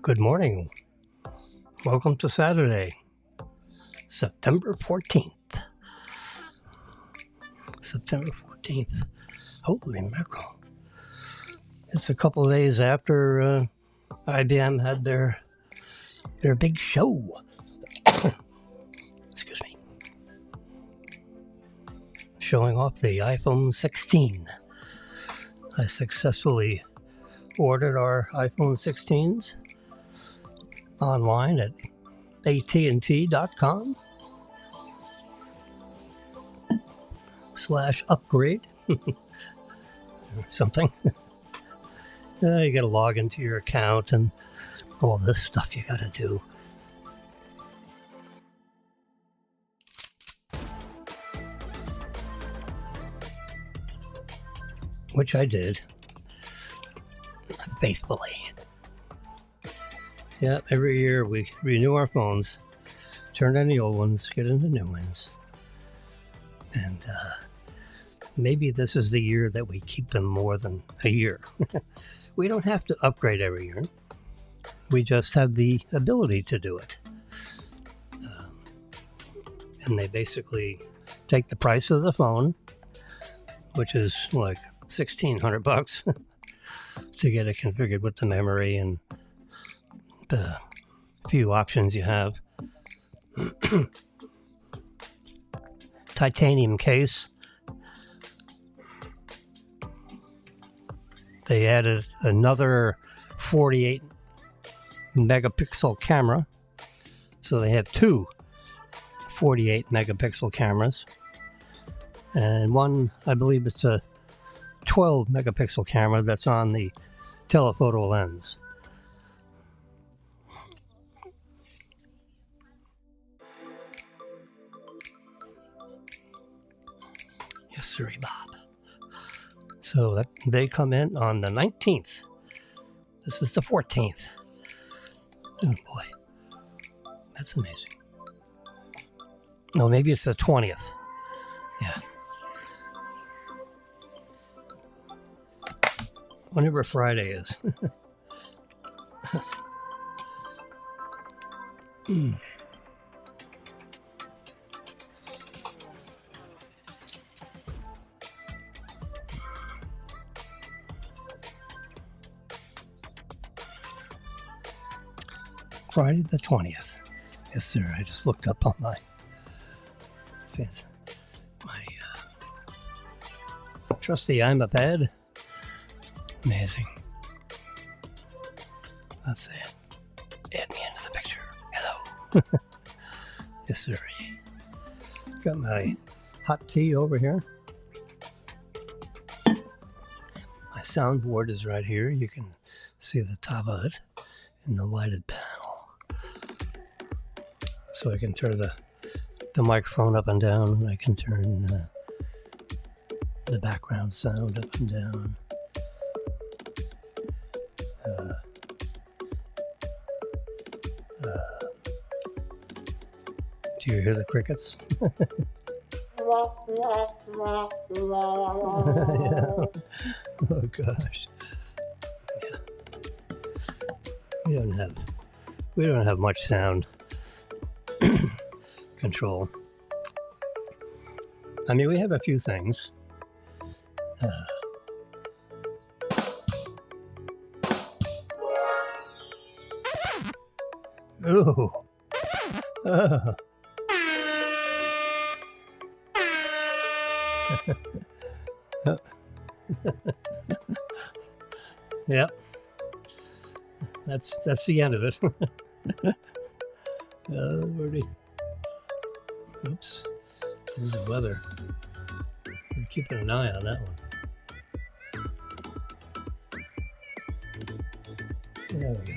Good morning. Welcome to Saturday, September 14th. September 14th. Holy mackerel. It's a couple of days after IBM had their big show. Excuse me. Showing off the iPhone 16. I successfully ordered our iPhone 16s online at AT&T.com/upgrade or something. You got to log into your account and all this stuff you got to do. Which I did faithfully. Yeah, every year we renew our phones, turn in the old ones, get in the new ones. And maybe this is the year that we keep them more than a year. We don't have to upgrade every year. We just have the ability to do it. And they basically take the price of the phone, which is like $1,600 to get it configured with the memory and the few options you have. Titanium case. They added another 48 megapixel camera. So they have two 48 megapixel cameras. And one, I believe it's a 12 megapixel camera that's on the telephoto lens. Yes, sir, Bob. So they come in on the 19th. This is the 14th. Oh boy, that's amazing. No, maybe it's the 20th. Yeah. Whenever Friday is. Friday the 20th. Yes, sir. I just looked up on my trusty iPad. Amazing. Let's see. Add me into the picture. Hello. Yes, sir. Got my hot tea over here. My soundboard is right here. You can see the top of it in the lighted panel. So I can turn the microphone up and down, and I can turn the background sound up and down. Do you hear the crickets? Yeah. Oh gosh. Yeah. We don't have much sound control. I mean, we have a few things. Ooh. Yep. That's the end of it. Lordy. Oops. There's the weather. I'm keeping an eye on that one. There we go.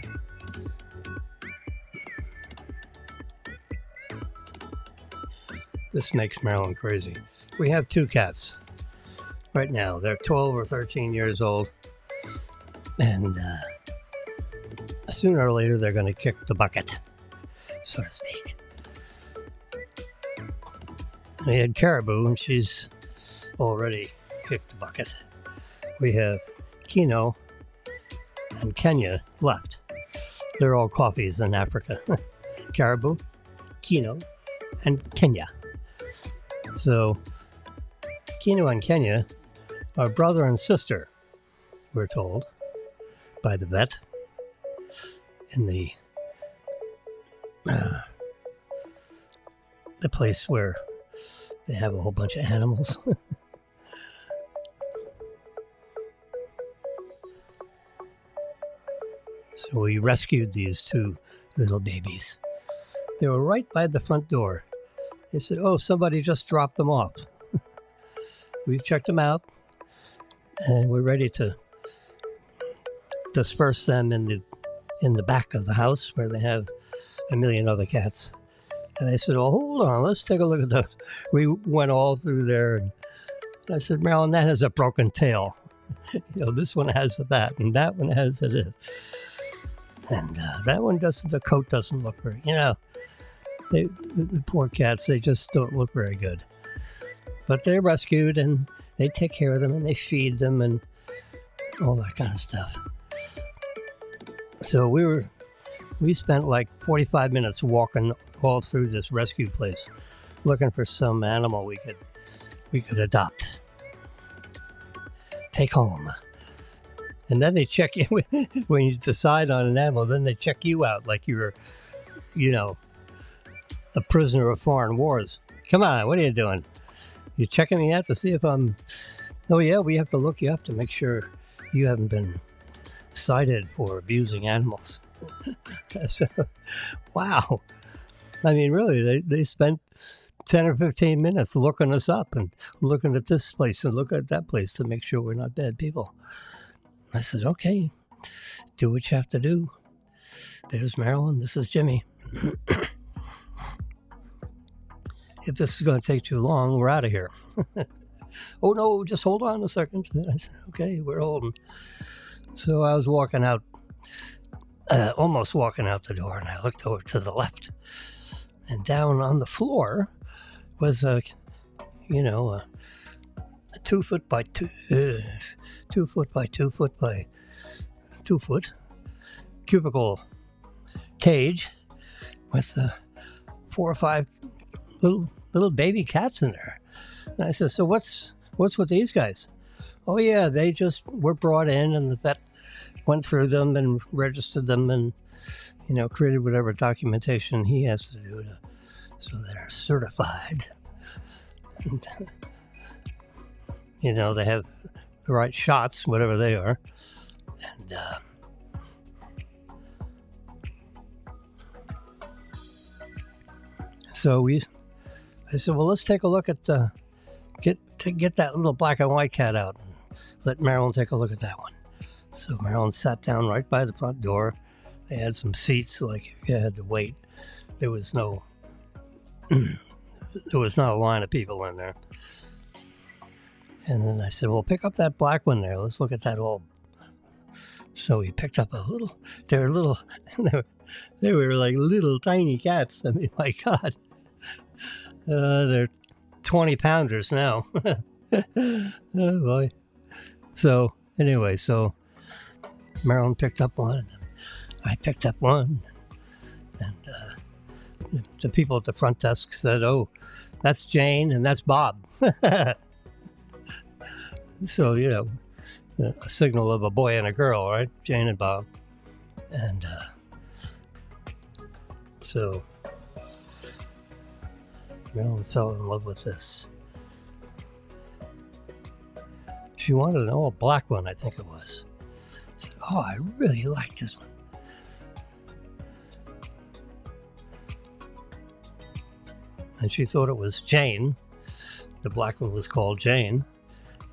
This makes Marilyn crazy. We have two cats right now. They're 12 or 13 years old. And sooner or later, they're going to kick the bucket, so to speak. We had Caribou, and she's already kicked the bucket. We have Kino and Kenya left. They're all coffees in Africa. Caribou, Kino, and Kenya. So Kino and Kenya are brother and sister, we're told, by the vet in the place where they have a whole bunch of animals. So we rescued these two little babies. They were right by the front door. They said, "Oh, somebody just dropped them off." We've checked them out, and we're ready to disperse them in the back of the house where they have a million other cats. And they said, "Oh, hold on, let's take a look at those." We went all through there, and I said, "Marilyn, that has a broken tail. This one has that, and that one has it. And that one doesn't, the coat doesn't look very, the poor cats, they just don't look very good." But they're rescued, and they take care of them, and they feed them, and all that kind of stuff. So we spent like 45 minutes walking all through this rescue place, looking for some animal we could adopt, take home. And then they check you when you decide on an animal. Then they check you out like you're, a prisoner of foreign wars. Come on, what are you doing? You checking me out to see if I'm? Oh yeah, we have to look you up to make sure you haven't been cited for abusing animals. So, wow. I mean, really, they spent 10 or 15 minutes looking us up and looking at this place and looking at that place to make sure we're not bad people. I said, "Okay, do what you have to do." There's Marilyn. This is Jimmy. If this is going to take too long, we're out of here. "Oh, no, just hold on a second." I said, "Okay, we're holding." So I was walking out, almost walking out the door, and I looked over to the left. And down on the floor was a 2 foot by 2 foot by 2 foot by 2 foot cubicle cage with 4 or 5 little baby cats in there. And I said, "So what's with these guys?" "Oh yeah, they just were brought in, and the vet went through them and registered them and created whatever documentation he has to do so they're certified. And, they have the right shots, whatever they are." And so I said, "Well, let's take a look at get that little black and white cat out and let Marilyn take a look at that one." So Marilyn sat down right by the front door. They had some seats, like if you had to wait. There was not a line of people in there. And then I said, "Well, pick up that black one there. Let's look at that old." So he picked up they were like little tiny cats. I mean, my God. They're 20 pounders now. Oh boy. So anyway, Marilyn picked up one. I picked up one. And the people at the front desk said, "Oh, that's Jane and that's Bob." So, a signal of a boy and a girl, right? Jane and Bob. And so Marilyn fell in love with this. She wanted an old black one, I think it was. She said, "Oh, I really like this one." And she thought it was Jane. The black one was called Jane.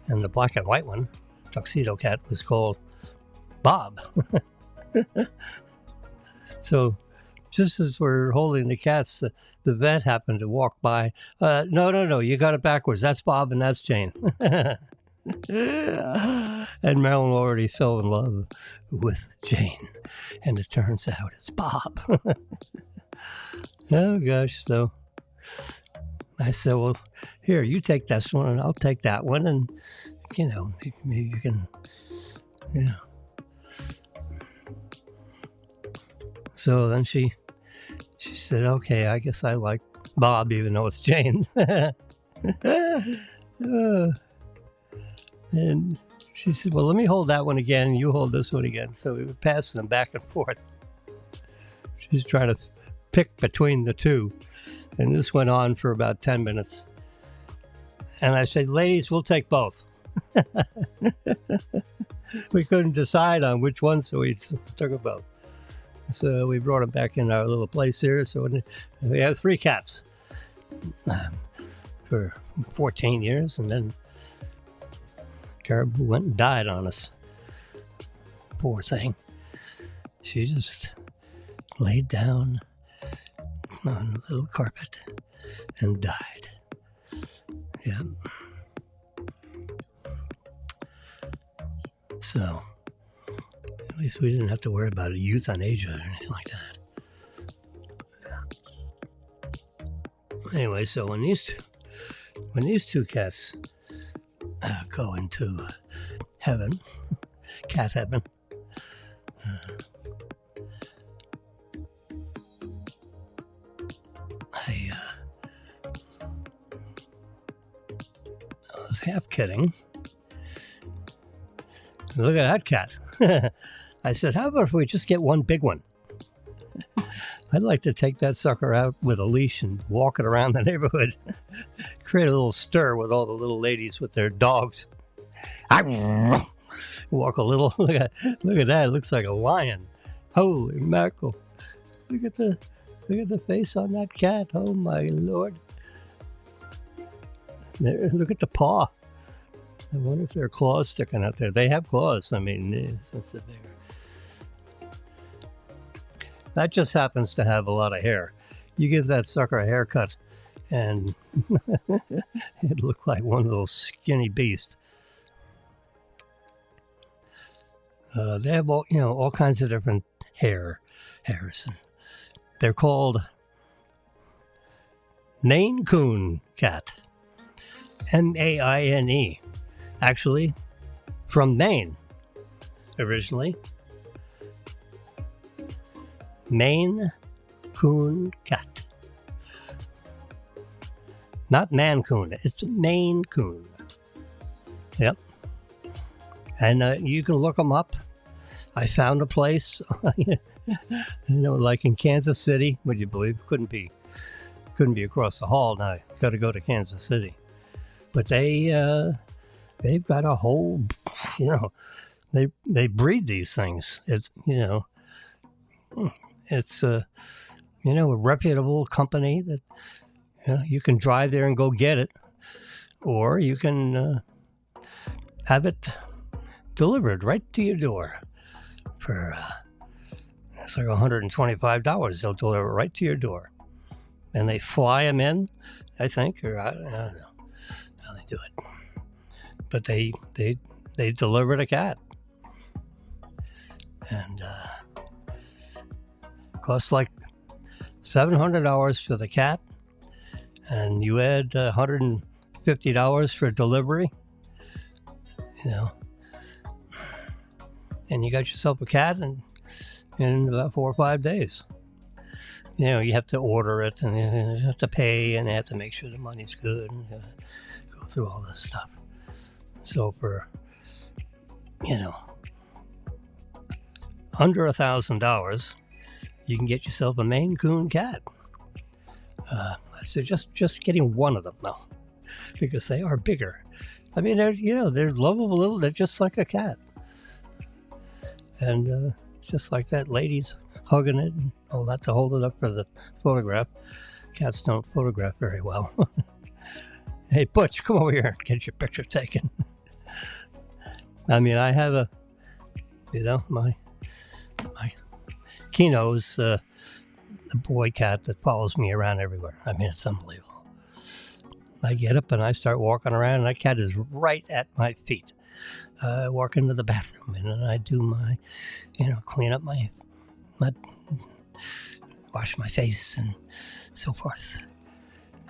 And the black and white one, tuxedo cat, was called Bob. So just as we're holding the cats, the vet happened to walk by. No, you got it backwards. That's Bob and that's Jane." And Marilyn already fell in love with Jane. And it turns out it's Bob. Oh, gosh. So I said, "Well, here, you take this one and I'll take that one. And, maybe you can, So then she said, okay, I guess I like Bob, even though it's Jane. And she said, well, let me hold that one again, and you hold this one again. So we were passing them back and forth. She's trying to pick between the two. And this went on for about 10 minutes. And I said, ladies, we'll take both. We couldn't decide on which one, so we took them both. So we brought them back in our little place here. So we have 3 cats for 14 years. And then Caribou went and died on us. Poor thing. She just laid down on the little carpet and died. Yeah. So, at least we didn't have to worry about euthanasia or anything like that. Anyway, so when these two cats go into heaven, cat heaven, I was half kidding. Look at that cat. I said, how about if we just get one big one? I'd like to take that sucker out with a leash and walk it around the neighborhood. Create a little stir with all the little ladies with their dogs. Walk a little. Look at that. It looks like a lion. Holy mackerel. Look at the face on that cat. Oh my Lord. There, look at the paw. I wonder if there are claws sticking out there. They have claws. I mean, it's a bigger. That just happens to have a lot of hair. You give that sucker a haircut, and it'd look like one of those skinny beasts. They have all kinds of different hairs. And they're called Maine Coon cat. Maine. Actually, from Maine, originally. Maine Coon cat. Not Mancoon, it's Maine Coon. Yep. And you can look them up. I found a place, like in Kansas City. Would you believe? Couldn't be across the hall now. Got to go to Kansas City. But they've got a whole, they breed these things. It's a reputable company that you can drive there and go get it, or you can have it delivered right to your door for it's like $125. They'll deliver it right to your door, and they fly them in, I think, or I don't know how they do it. But they delivered a cat, and costs like $700 for the cat, and you add $150 for delivery, and you got yourself a cat in about 4 or 5 days. You have to order it, and you have to pay, and they have to make sure the money's good, and go through all this stuff. So for, under $1,000, you can get yourself a Maine Coon cat. I suggest just getting one of them, though, because they are bigger. I mean, they're lovable little. They're just like a cat, and just like that lady's hugging it and all that to hold it up for the photograph. Cats don't photograph very well. Hey, Butch, come over here and get your picture taken. I mean, I have my Kino's the boy cat that follows me around everywhere. I mean, it's unbelievable. I get up and I start walking around, and that cat is right at my feet. I walk into the bathroom, and then I do my, clean up my wash my face and so forth.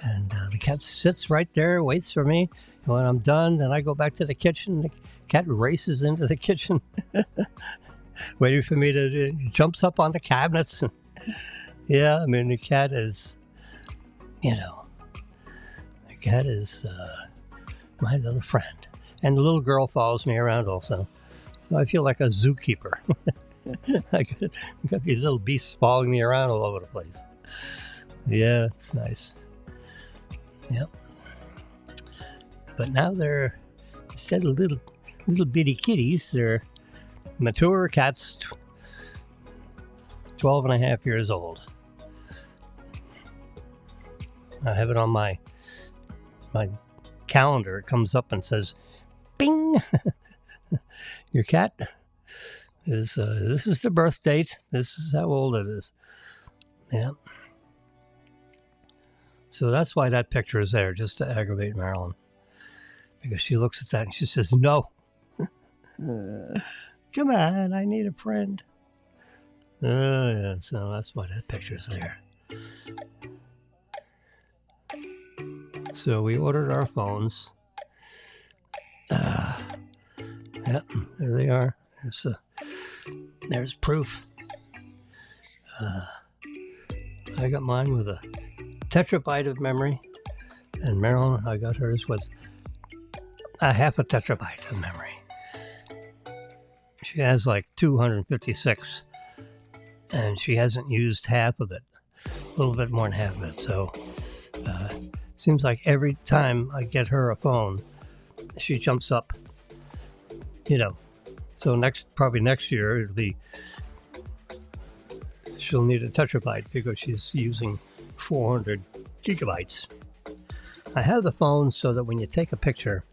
And the cat sits right there, waits for me. And when I'm done, then I go back to the kitchen. The cat races into the kitchen, waiting for me to jumps up on the cabinets. And Yeah, I mean, the cat is, the cat is my little friend. And the little girl follows me around also. So I feel like a zookeeper. I got these little beasts following me around all over the place. Yeah, it's nice. Yep. But now they're, instead of little bitty kitties, they're mature cats, 12 and a half years old. I have it on my calendar. It comes up and says, "Bing, your cat is. This is the birth date. This is how old it is." Yeah. So that's why that picture is there, just to aggravate Marilyn, because she looks at that and she says, "No, come on, I need a friend." Oh yeah. So that's why that picture is there. So we ordered our phones. Yep, there they are. There's proof. I got mine with a tetrabyte of memory, and Marilyn, I got hers with a half a tetrabyte of memory. She has like 256, and she hasn't used half of it, a little bit more than half of it. So seems like every time I get her a phone, she jumps up, So probably next year, she'll need a tetrabyte because she's using 400 gigabytes. I have the phone so that when you take a picture,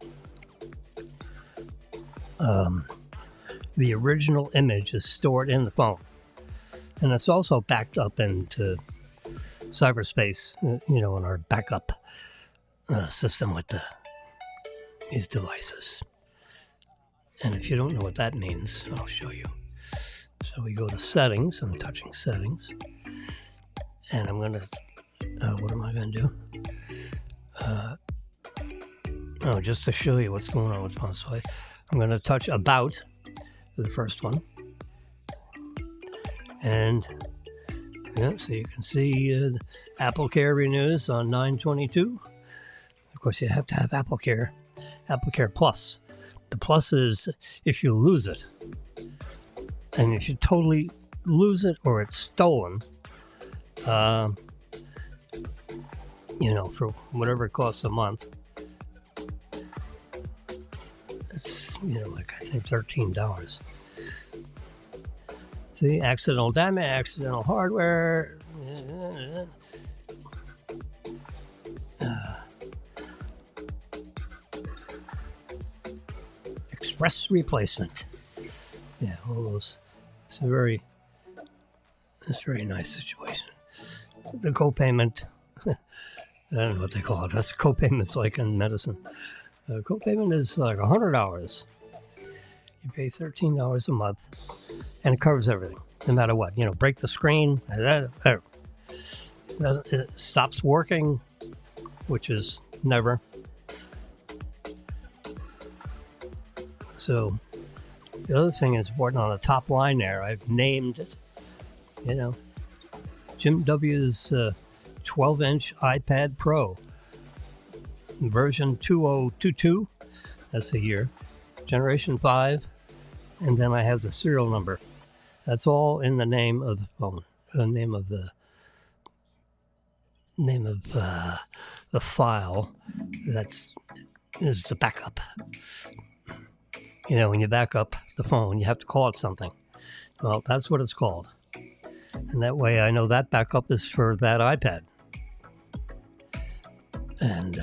the original image is stored in the phone. And it's also backed up into cyberspace, in our backup system with these devices. And if you don't know what that means, I'll show you. So we go to settings. I'm touching settings. And I'm going to, what am I going to do? Just to show you what's going on with phone. So I'm going to touch about, the first one. And so you can see Apple Care renews on 9/22. Of course, you have to have Apple Care Plus. The plus is if you lose it. And if you totally lose it or it's stolen, for whatever it costs a month, it's, like I think $13. See, accidental damage, accidental hardware. Express replacement. Yeah, all those. It's a very nice situation. The copayment, I don't know what they call it. That's copayments like in medicine. Copayment is like $100. You pay $13 a month, and it covers everything, no matter what. Break the screen, it stops working, which is never. So the other thing is important on the top line there. I've named it, Jim W's 12-inch iPad Pro, version 2022. That's the year, generation 5, and then I have the serial number. That's all in the name of the phone, the name of the file. Is the backup. When you back up the phone, you have to call it something. Well, that's what it's called. And that way I know that backup is for that iPad. And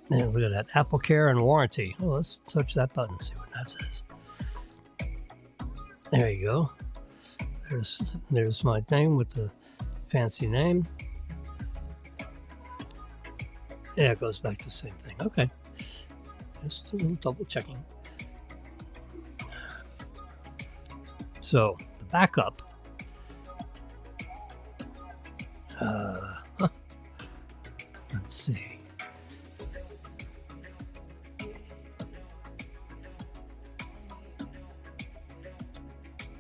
look at that, Apple Care and warranty. Oh, let's touch that button, see what that says. There you go. There's my thing with the fancy name. Yeah, it goes back to the same thing. Okay. Just a little double checking. So the backup. Let's see.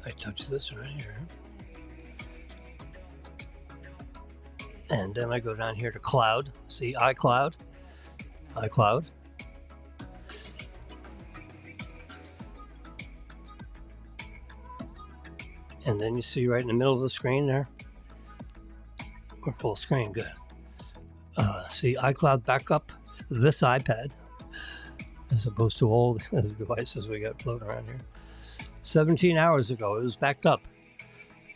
I touch this right here. And then I go down here to cloud. See iCloud? iCloud. And then you see right in the middle of the screen there. We're full screen, good. See iCloud backup this iPad, as opposed to all the devices we got floating around here. 17 hours ago, it was backed up.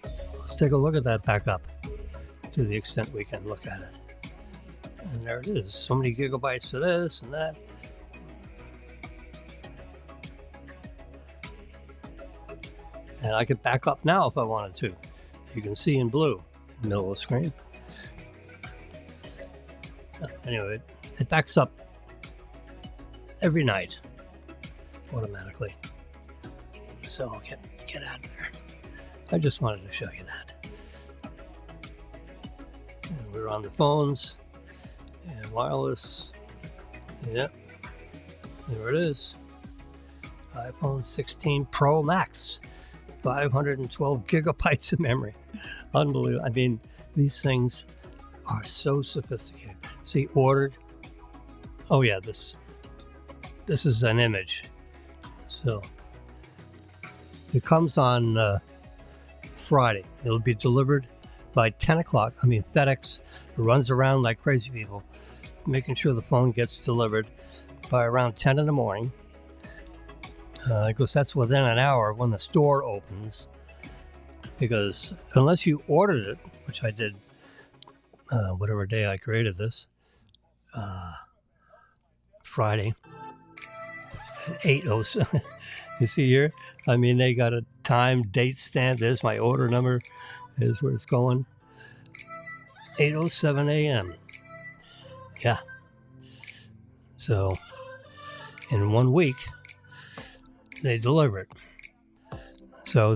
Let's take a look at that backup to the extent we can look at it. And there it is. So many gigabytes of this and that. And I could back up now if I wanted to. You can see in blue in the middle of the screen. Anyway, it backs up every night automatically. So I'll get out of there. I just wanted to show you that. And we're on the phones and wireless. Yep, there it is. iPhone 16 Pro Max, 512 gigabytes of memory. Unbelievable. I mean, these things are so sophisticated. See, ordered. Oh yeah, this is an image. So it comes on Friday. It'll be delivered by 10 o'clock. I mean, FedEx runs around like crazy people, making sure the phone gets delivered by around 10 in the morning. Because that's within an hour when the store opens. Because unless you ordered it, which I did whatever day I created this, Friday, 8:07. You see here? I mean, they got a time, date stamp. There's my order number. There's where it's going. 8:07 a.m. Yeah. So, in 1 week, they deliver it. So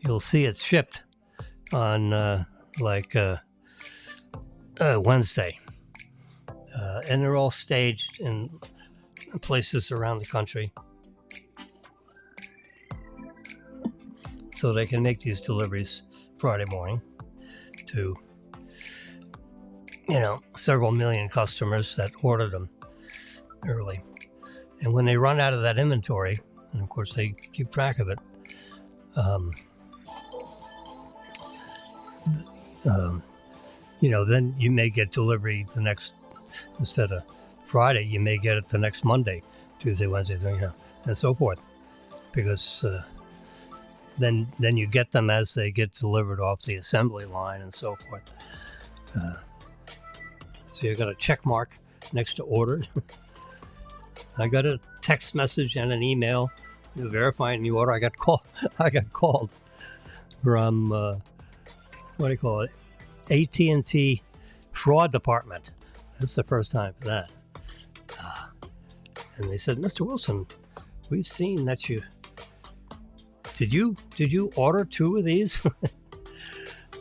you'll see it shipped on Wednesday. And they're all staged in places around the country. So they can make these deliveries Friday morning to, several million customers that ordered them early. And when they run out of that inventory, and of course they keep track of it, then you may get delivery the next, instead of Friday, you may get it the next Monday, Tuesday, Wednesday, and so forth. Because then you get them as they get delivered off the assembly line and so forth. So you got a check mark next to ordered. I got a text message and an email verifying the order. I got called from AT&T fraud department. That's the first time for that. And they said, Mr. Wilson, we've seen that did you order 2 of these?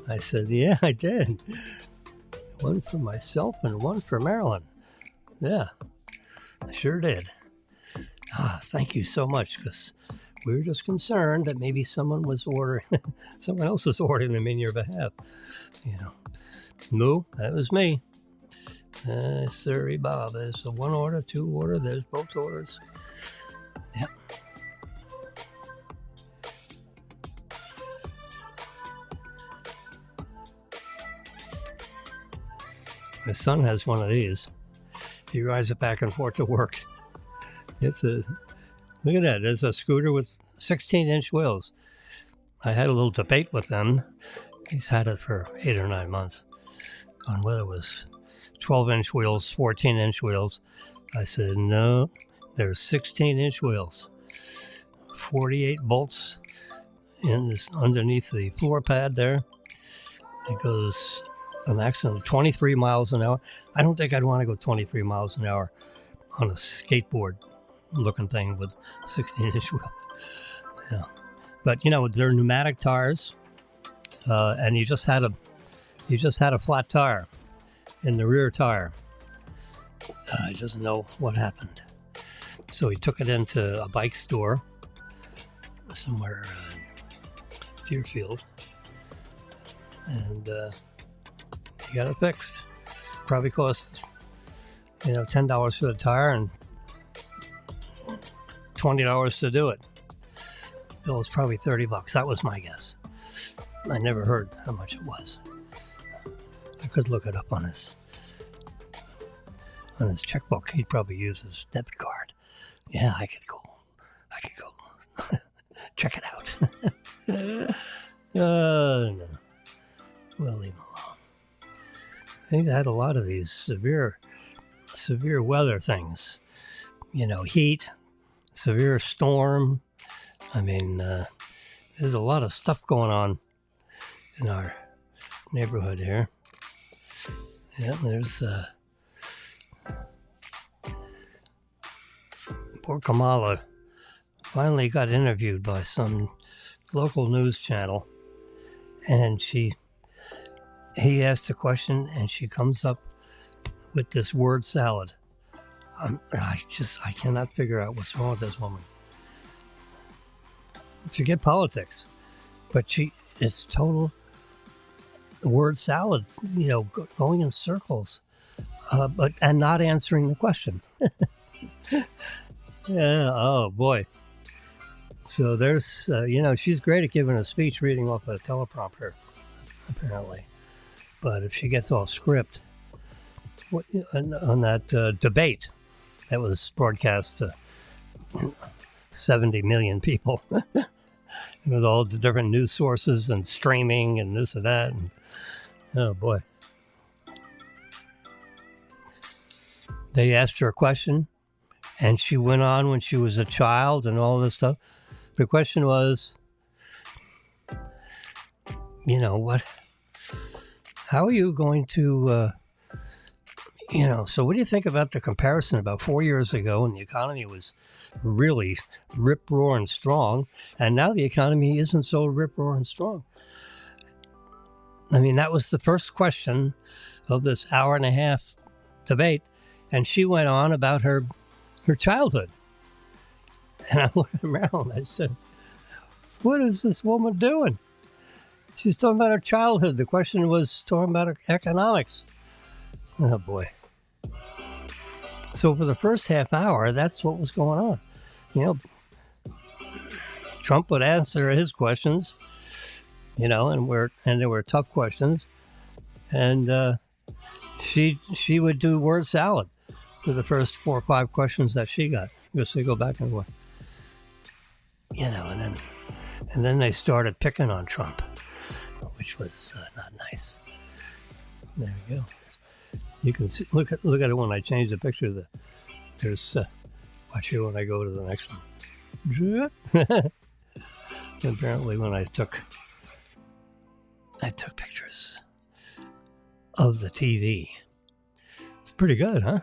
I said, yeah, I did. One for myself and one for Marilyn. Yeah, I sure did. Thank you so much, because we were just concerned that maybe someone else was ordering them in your behalf. No, that was me. Sorry, Bob. There's the 1 order, 2 order. There's both orders. Yep. My son has one of these. He rides it back and forth to work. Look at that. There's a scooter with 16-inch wheels. I had a little debate with him. He's had it for 8 or 9 months on whether it was 12-inch wheels, 14-inch wheels. I said, no, there's 16-inch wheels. 48 bolts underneath the floor pad there. It goes a maximum of 23 miles an hour. I don't think I'd want to go 23 miles an hour on a skateboard looking thing with 16-inch wheels. Yeah. But they're pneumatic tires, and you just had a flat tire in the rear tire. He doesn't know what happened, so he took it into a bike store somewhere Deerfield, and he got it fixed. Probably cost $10 for the tire and $20 to do it. Bill was probably $30. That was my guess. I never heard how much it was. I could look it up on his checkbook. He'd probably use his debit card. Yeah, I could go check it out. No. We'll leave him alone. They've had a lot of these severe weather things. Heat, severe storm. I mean, there's a lot of stuff going on in our neighborhood here. Yeah, there's poor Kamala finally got interviewed by some local news channel, and he asked a question, and she comes up with this word salad. I cannot figure out what's wrong with this woman. Forget politics, but it's total word salad, going in circles, and not answering the question. Yeah, oh boy. So there's, she's great at giving a speech reading off a teleprompter, apparently. But if she gets off script, on that debate that was broadcast to 70 million people, with all the different news sources and streaming and this and that, and oh boy. They asked her a question, and she went on when she was a child and all this stuff. The question was, how are you going to, so what do you think about the comparison about 4 years ago when the economy was really rip-roaring strong, and now the economy isn't so rip-roaring strong? I mean, that was the first question of this hour-and-a-half debate, and she went on about her childhood. And I'm looking around, I said, what is this woman doing? She's talking about her childhood. The question was talking about her economics. Oh, boy. So for the first half hour, that's what was going on. Trump would answer his questions, and there were tough questions. And she would do word salad for the first 4 or 5 questions that she got. Because they go back and forth. And then they started picking on Trump, which was not nice. There you go. You can see, look at it when I change the picture. There's watch here when I go to the next one. Apparently, when I took pictures of the TV. It's pretty good, huh?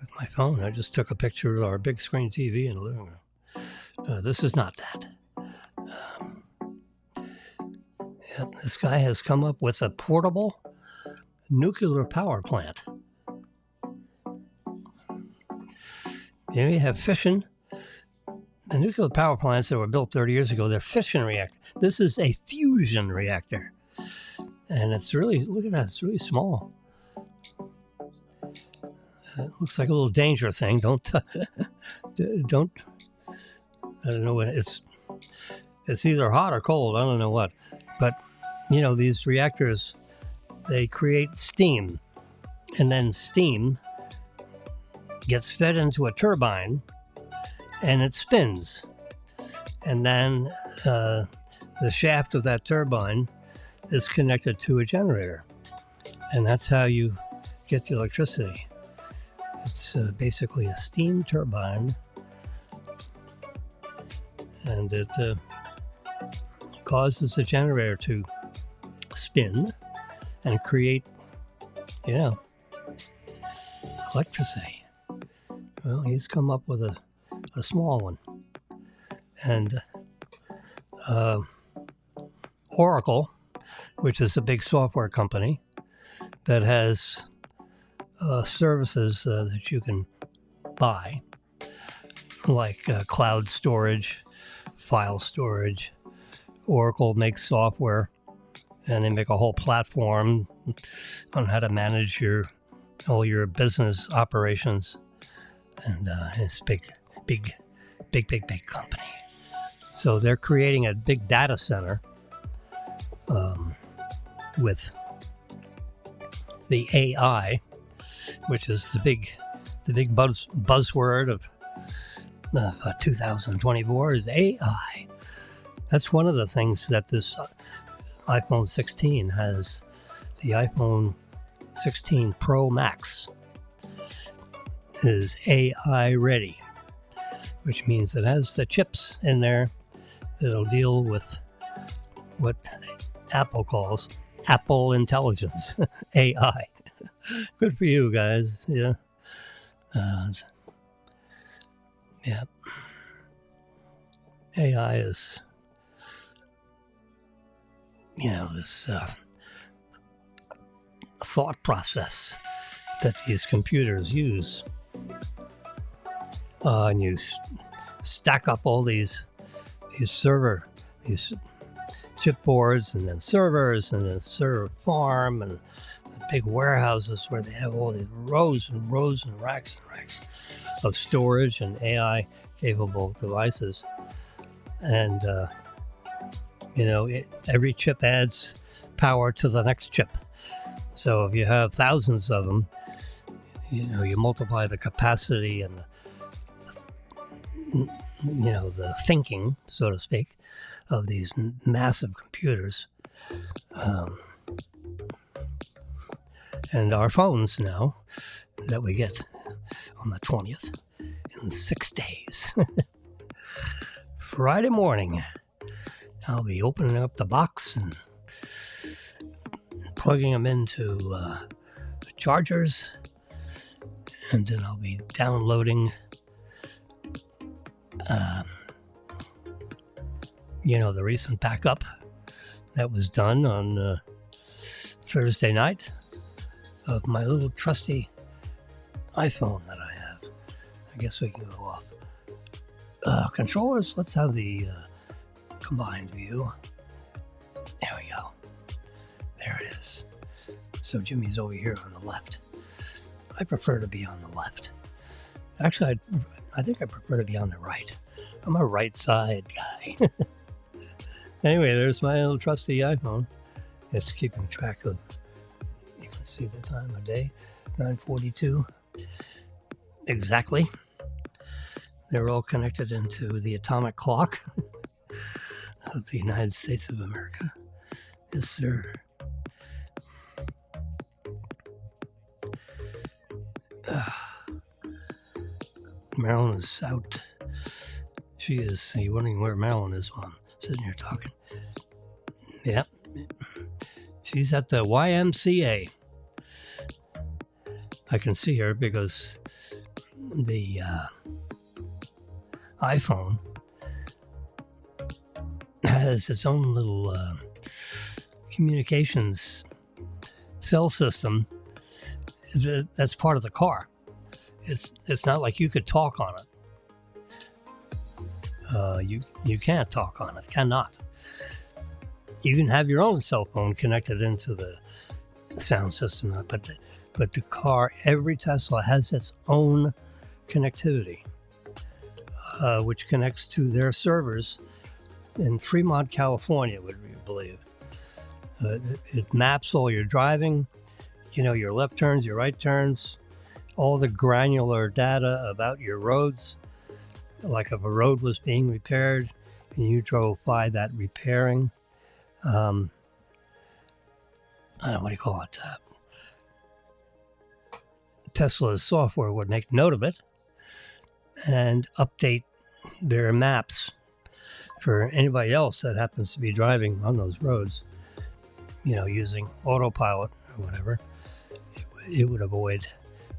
With my phone, I just took a picture of our big screen TV in the living room. This is not that. This guy has come up with a portable nuclear power plant. You have fission. The nuclear power plants that were built 30 years ago, they're fission reactors. This is a fusion reactor. And it's really, look at that, it's really small. It looks like a little danger thing. Don't, I don't know what it's either hot or cold. I don't know what. But, these reactors, they create steam. And then steam gets fed into a turbine and it spins. And then the shaft of that turbine is connected to a generator. And that's how you get the electricity. It's basically a steam turbine. And it causes the generator to spin and create, electricity. Well, he's come up with a small one. And Oracle, which is a big software company that has services that you can buy, like cloud storage, file storage, Oracle makes software, and they make a whole platform on how to manage all your business operations. And it's big company. So they're creating a big data center with the AI, which is the big buzzword of 2024 is AI. That's one of the things that this iPhone 16 has. The iPhone 16 Pro Max is AI ready, which means it has the chips in there that'll deal with what Apple calls Apple Intelligence, AI. Good for you guys. Yeah. Yeah. AI is, this thought process that these computers use. And you stack up all these chipboards, and then servers, and then server farm, and big warehouses where they have all these rows and rows and racks of storage and AI capable devices. And every chip adds power to the next chip. So if you have thousands of them, you multiply the capacity and the thinking, so to speak, of these massive computers. And our phones now that we get on the 20th in 6 days. Friday morning, I'll be opening up the box and plugging them into the chargers, and then I'll be downloading the recent backup that was done on Thursday night of my little trusty iPhone that I have. I guess we can go off. Controllers, let's have the combined view. There we go. There it is. So Jimmy's over here on the left. I prefer to be on the left. Actually, I think I prefer to be on the right. I'm a right side guy. Anyway, there's my little trusty iPhone. It's keeping track of, you can see the time of day, 9:42. Exactly. They're all connected into the atomic clock of the United States of America. Yes, sir. Marilyn is out. She is. You're wondering where Marilyn is while I'm sitting here talking. Yep. She's at the YMCA. I can see her because the iPhone has its own little communications cell system that's part of the car. It's not like you could talk on it. You can't talk on it. Cannot. You can have your own cell phone connected into the sound system, but the car, every Tesla has its own connectivity, which connects to their servers in Fremont, California, would you believe. It maps all your driving, your left turns, your right turns, all the granular data about your roads. Like if a road was being repaired and you drove by that repairing, what do you call it? Tesla's software would make note of it and update their maps for anybody else that happens to be driving on those roads, using autopilot or whatever. It would avoid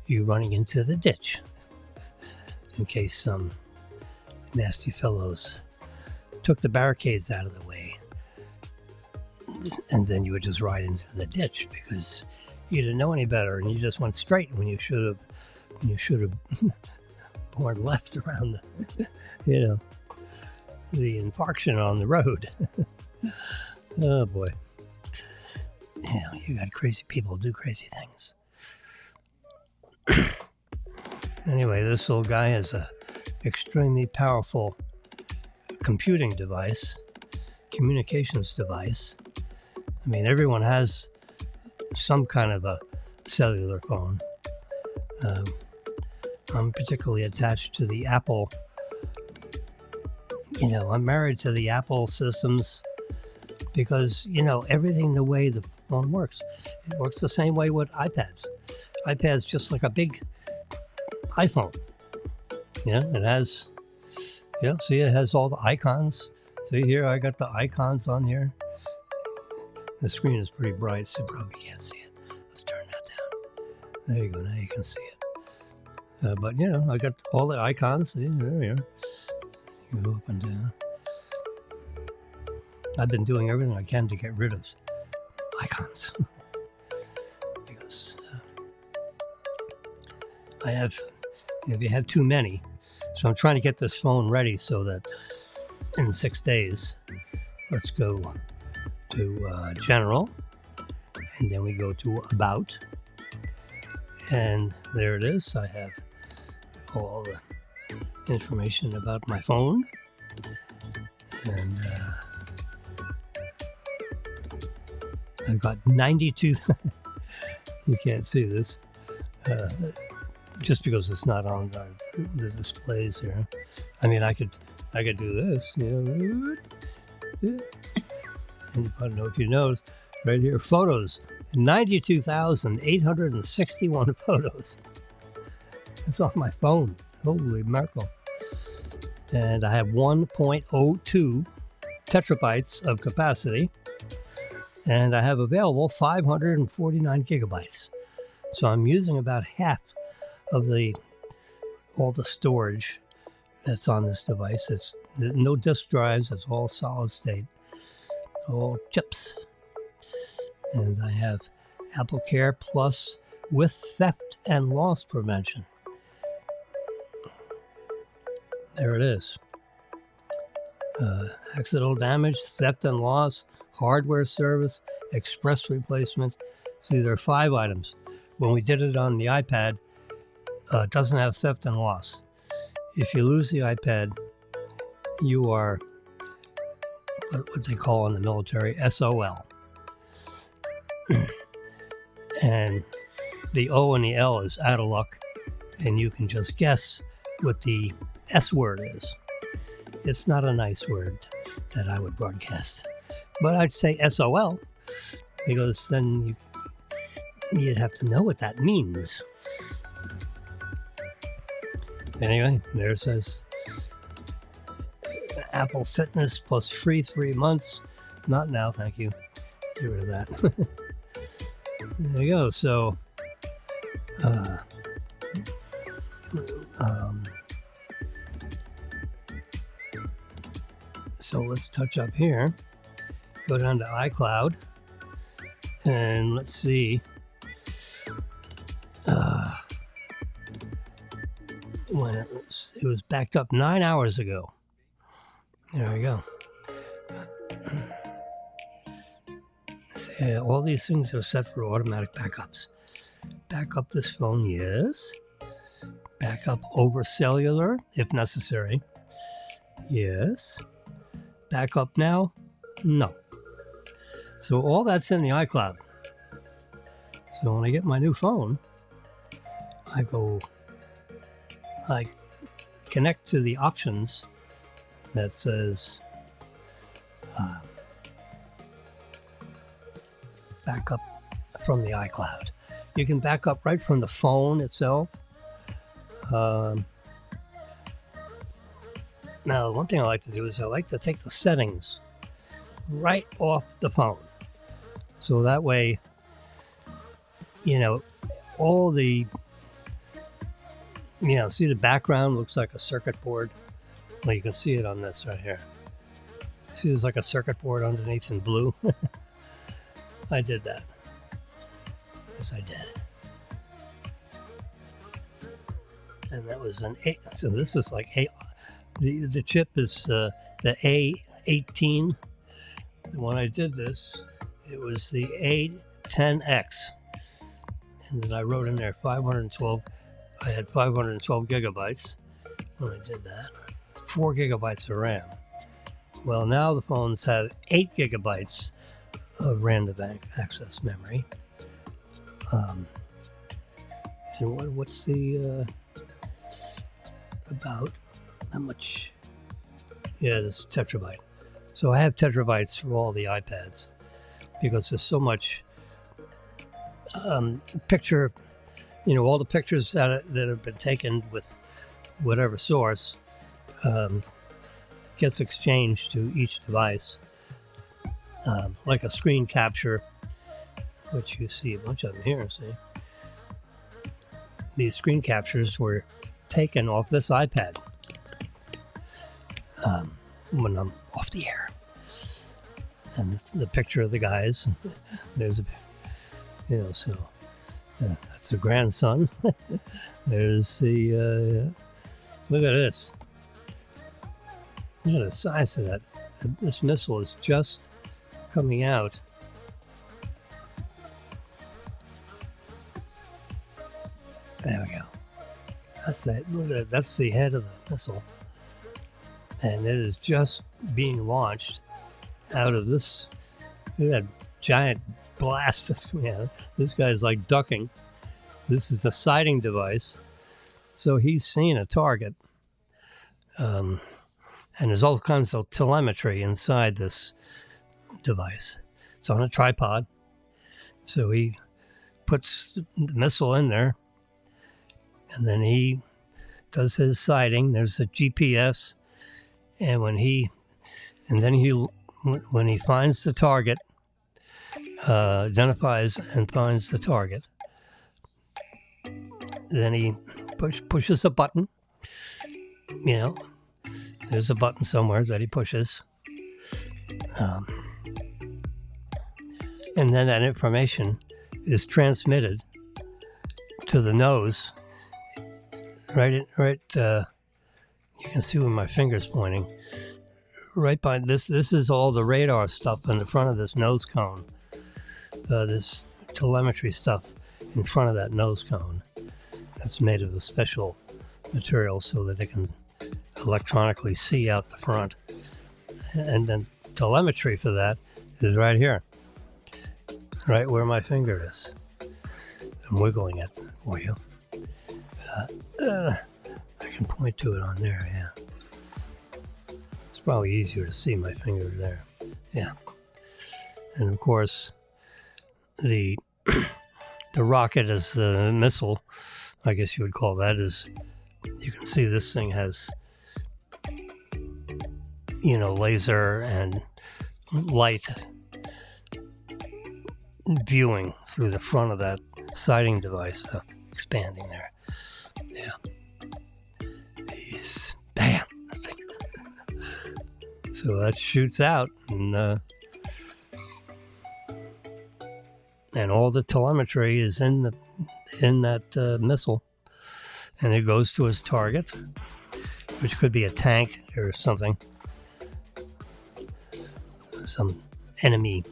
you running into the ditch in case some nasty fellows took the barricades out of the way, and then you would just ride into the ditch because you didn't know any better and you just went straight when you should have gone left around the the infarction on the road. Oh boy. Yeah, you got crazy people do crazy things. Anyway, this little guy has a extremely powerful computing device, communications device. I mean, everyone has some kind of a cellular phone. I'm particularly attached to the Apple. I'm married to the Apple systems because, everything the way the phone works. It works the same way with iPads. iPad's just like a big iPhone. It has, see, it has all the icons. See here, I got the icons on here. The screen is pretty bright, so you probably can't see it. Let's turn that down. There you go, now you can see it. But, I got all the icons. See, there we are. You go up and down. I've been doing everything I can to get rid of icons. Because you have too many. So I'm trying to get this phone ready so that in 6 days, let's go to General, and then we go to About, and there it is. I have all the information about my phone, and I've got 92. You can't see this just because it's not on the displays here. I mean, I could do this, And I don't know if you notice right here, photos, 92,861 photos. It's on my phone. Holy mackerel. And I have 1.02 tetrabytes of capacity. And I have available 549 gigabytes. So I'm using about half of all the storage that's on this device. It's no disk drives. It's all solid state, all chips. And I have Apple Care Plus with theft and loss prevention. There it is. Accidental damage, theft and loss, hardware service, express replacement. See, there are 5 items. When we did it on the iPad, it doesn't have theft and loss. If you lose the iPad, you are what they call in the military SOL. And the O and the L is out of luck, and you can just guess what the S word is. It's not a nice word that I would broadcast, but I'd say SOL because then you'd have to know what that means. Anyway, there it says Apple Fitness plus free 3 months. Not now, thank you. Get rid of that. There you go. So, so let's touch up here. Go down to iCloud, and let's see. When it was backed up 9 hours ago. There we go. So, all these things are set for automatic backups. Back up this phone, yes. Back up over cellular, if necessary. Yes. Back up now? No. So all that's in the iCloud. So when I get my new phone, I connect to the options that says backup from the iCloud. You can back up right from the phone itself. Now, one thing I like to do is I like to take the settings right off the phone. So that way, all the, see the background looks like a circuit board. Well, you can see it on this right here. See, there's like a circuit board underneath in blue. I did that. Yes, I did. And that was an 8. So this is like 8. The chip is the A18 When I did this, it was the A10X, and then I wrote in there 512. I had 512 gigabytes when I did that. 4 gigabytes of RAM. Well, now the phones have 8 gigabytes of random access memory. And what's the about how much? Yeah, this terabyte. So I have terabytes for all the iPads because there's so much picture. All the pictures that have been taken with whatever source gets exchanged to each device, like a screen capture, which you see a bunch of them here. See, these screen captures were taken off this iPad when I'm off the air, and the picture of the guys. There's a, so that's the grandson. There's the look at this. Look at the size of that. This missile is just coming out. There we go. That's that. Look at it. That's the head of the missile, and it is just being launched out of this. Look at that giant blast that's coming out. This guy's like ducking. This is the sighting device, so he's seen a target. And there's all kinds of telemetry inside this device. It's on a tripod. So he puts the missile in there, and then he does his sighting. There's a GPS, and when he finds the target, identifies and finds the target, then he pushes a button. There's a button somewhere that he pushes. And then that information is transmitted to the nose. Right. You can see where my finger's pointing. Right by this. This is all the radar stuff in the front of this nose cone. This telemetry stuff in front of that nose cone. That's made of a special material so that it can electronically see out the front. And then telemetry for that is right here, right where my finger is. I'm wiggling it for you. I can point to it on there, yeah. It's probably easier to see my finger there. Yeah. And of course, the rocket is the missile, I guess you would call that, is, you can see this thing has, laser and light viewing through the front of that sighting device, expanding there. Yeah. Bam. So that shoots out, and all the telemetry is in that missile, and it goes to his target, which could be a tank or something, some enemy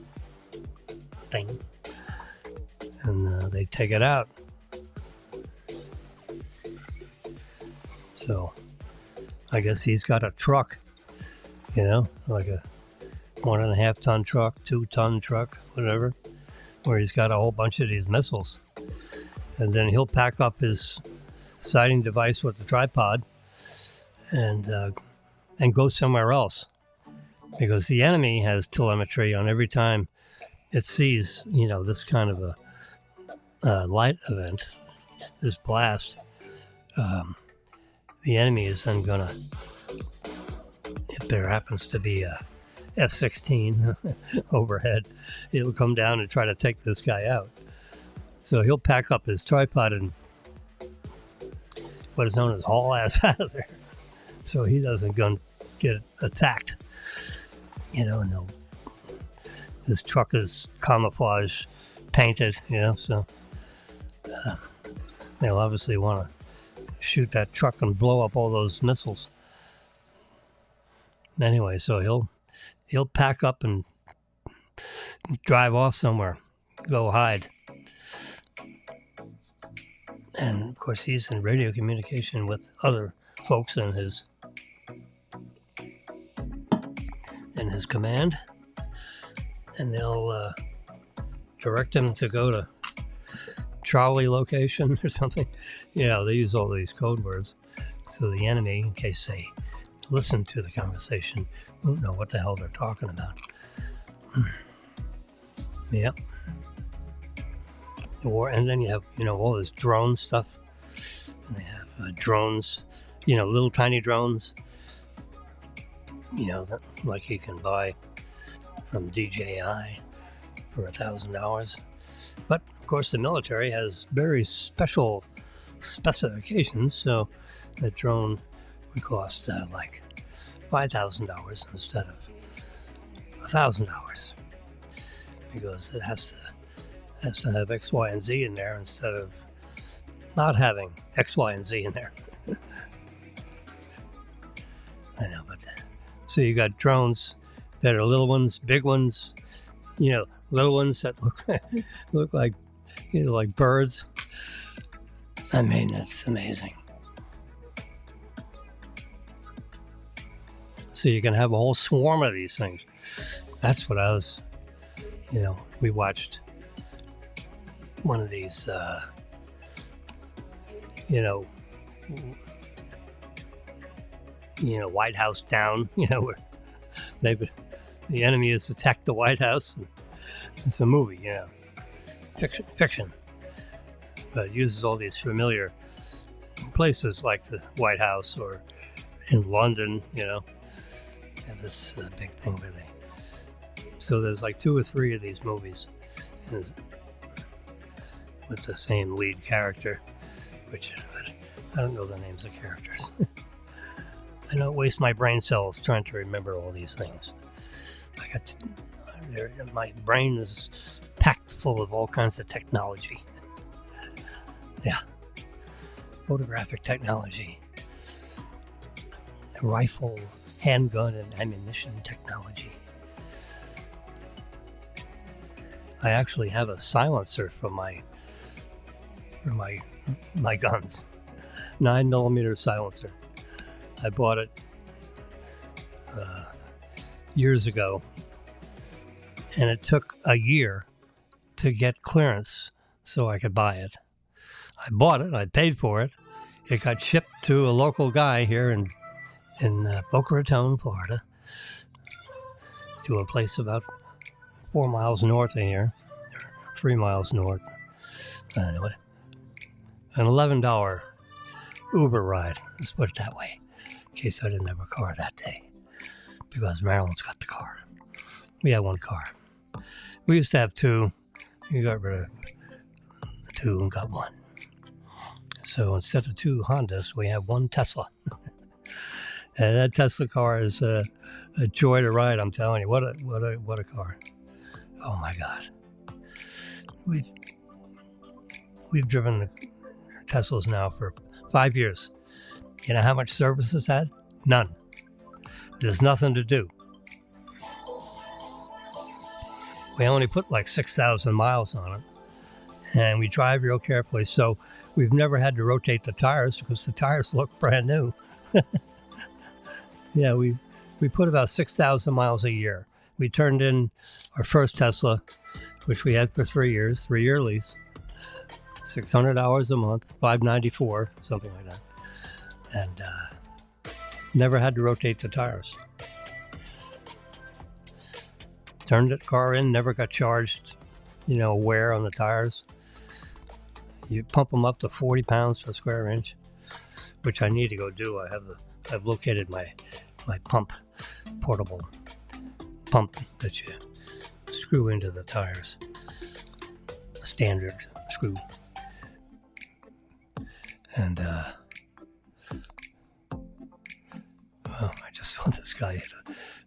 thing, and they take it out. So I guess he's got a truck, like a 1.5 ton truck, 2 ton truck, whatever, where he's got a whole bunch of these missiles. And then he'll pack up his sighting device with the tripod and go somewhere else, because the enemy has telemetry on every time it sees, this kind of a light event, this blast. The enemy is then gonna, if there happens to be a F-16 overhead, it'll come down and try to take this guy out. So he'll pack up his tripod and what is known as haul ass out of there, so he doesn't get attacked. And his truck is camouflage painted, so they'll obviously want to shoot that truck and blow up all those missiles. Anyway, so he'll pack up and drive off somewhere, go hide. And of course, he's in radio communication with other folks in his command, and they'll direct him to go to Charlie location or something. Yeah, they use all these code words, so the enemy, in case they listen to the conversation, won't know what the hell they're talking about. Yep. And then you have, all this drone stuff. And they have drones, little tiny drones, that, like you can buy from DJI for $1,000. But of course, the military has very special specifications, so the drone would cost like $5,000 instead of $1,000, because it has to have X, Y, and Z in there instead of not having X, Y, and Z in there. I know, but so you got drones that are little ones, big ones, little ones that look like like birds. I mean, it's amazing. So you can have a whole swarm of these things. That's what I was, we watched one of these, White House Down, where the enemy has attacked the White House. It's a movie, fiction, but it uses all these familiar places like the White House, or in London, and this big thing where so there's like 2 or 3 of these movies with the same lead character, which I don't know the names of characters. I don't waste my brain cells trying to remember all these things. My brain is packed full of all kinds of technology. Yeah. Photographic technology, rifle, handgun, and ammunition technology. I actually have a silencer for my guns, 9mm silencer. I bought it years ago, and it took a year to get clearance so I could buy it. I bought it, I paid for it. It got shipped to a local guy here in Boca Raton, Florida, to a place about 4 miles north of here, 3 miles north. Anyway, an $11 Uber ride, let's put it that way, in case I didn't have a car that day, because Marilyn's got the car. We had 1 car. We used to have 2. We got rid of 2 and got 1. So instead of 2 Hondas, we have 1 Tesla. And that Tesla car is a joy to ride, I'm telling you. What a car. Oh my God. We've driven the Teslas now for 5 years. You know how much service it's had? None. There's nothing to do. We only put like 6,000 miles on it, and we drive real carefully. So we've never had to rotate the tires because the tires look brand new. Yeah, we put about 6,000 miles a year. We turned in our first Tesla, which we had for 3 years, 3-year lease, $600 a month, $594, something like that, and never had to rotate the tires. Turned the car in, never got charged, wear on the tires. You pump them up to 40 pounds per square inch, which I need to go do. I've located my pump, portable pump that you screw into the tires, a standard screw. And I just saw this guy hit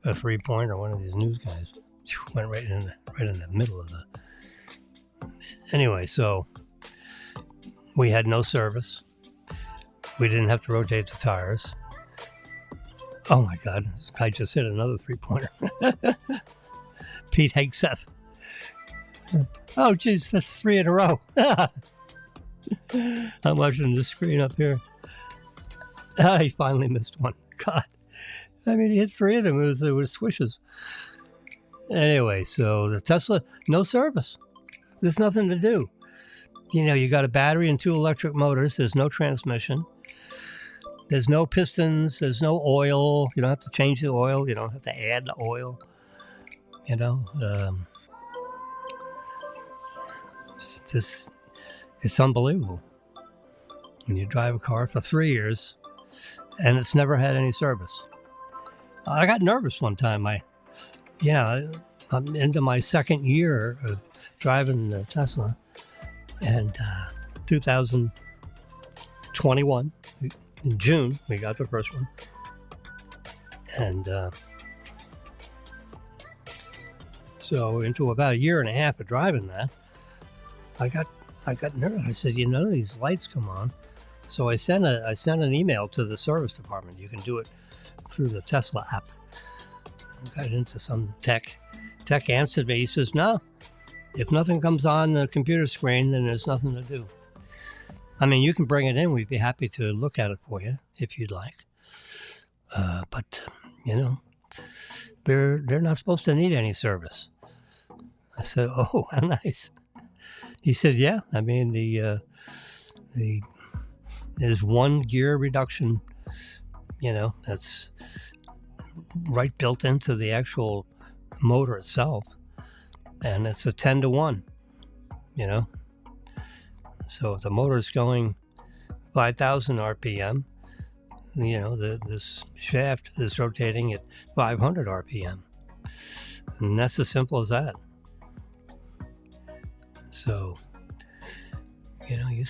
a 3-pointer, one of these news guys. Went right in the middle of the. Anyway, so we had no service. We didn't have to rotate the tires. Oh my God, this guy just hit another 3-pointer. Pete Hegseth. Oh, geez, that's 3 in a row. I'm watching the screen up here. He finally missed one. God. I mean, he hit 3 of them. It was swishes. Anyway, so the Tesla, no service. There's nothing to do. You know, you got a battery and 2 electric motors. There's no transmission. There's no pistons. There's no oil. You don't have to change the oil. You don't have to add the oil. You know, it's unbelievable. When you drive a car for 3 years and it's never had any service. I got nervous one time. I'm into my 2nd year of driving the Tesla, and 2021 in June we got the first one, and so into about 1.5 years of driving that, I got nervous. I said, none of these lights come on. So I sent an email to the service department. You can do it through the Tesla app. I got into some tech. Tech answered me. He says, no, if nothing comes on the computer screen, then there's nothing to do. I mean, you can bring it in. We'd be happy to look at it for you if you'd like. But they're not supposed to need any service. I said, oh, how nice. He said, yeah, I mean, there's 1 gear reduction, that's right built into the actual motor itself. And it's a 10-to-1, So if the motor's going 5,000 RPM, this shaft is rotating at 500 RPM. And that's as simple as that. So, you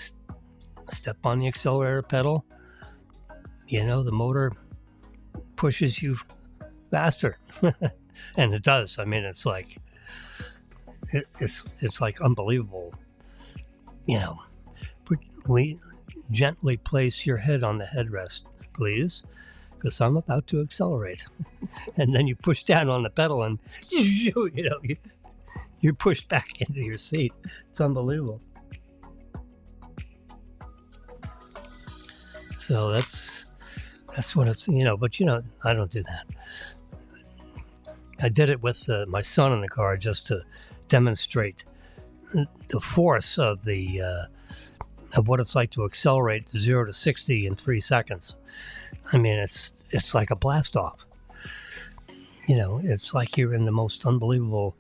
step on the accelerator pedal, the motor pushes you faster. And it does. I mean, it's like, it's like unbelievable. Gently place your head on the headrest, please, because I'm about to accelerate. And then you push down on the pedal and, you're pushed back into your seat. It's unbelievable. So that's what it's, but I don't do that. I did it with my son in the car just to demonstrate the force of of what it's like to accelerate 0 to 60 in 3 seconds. I mean, it's like a blast off. It's like you're in the most unbelievable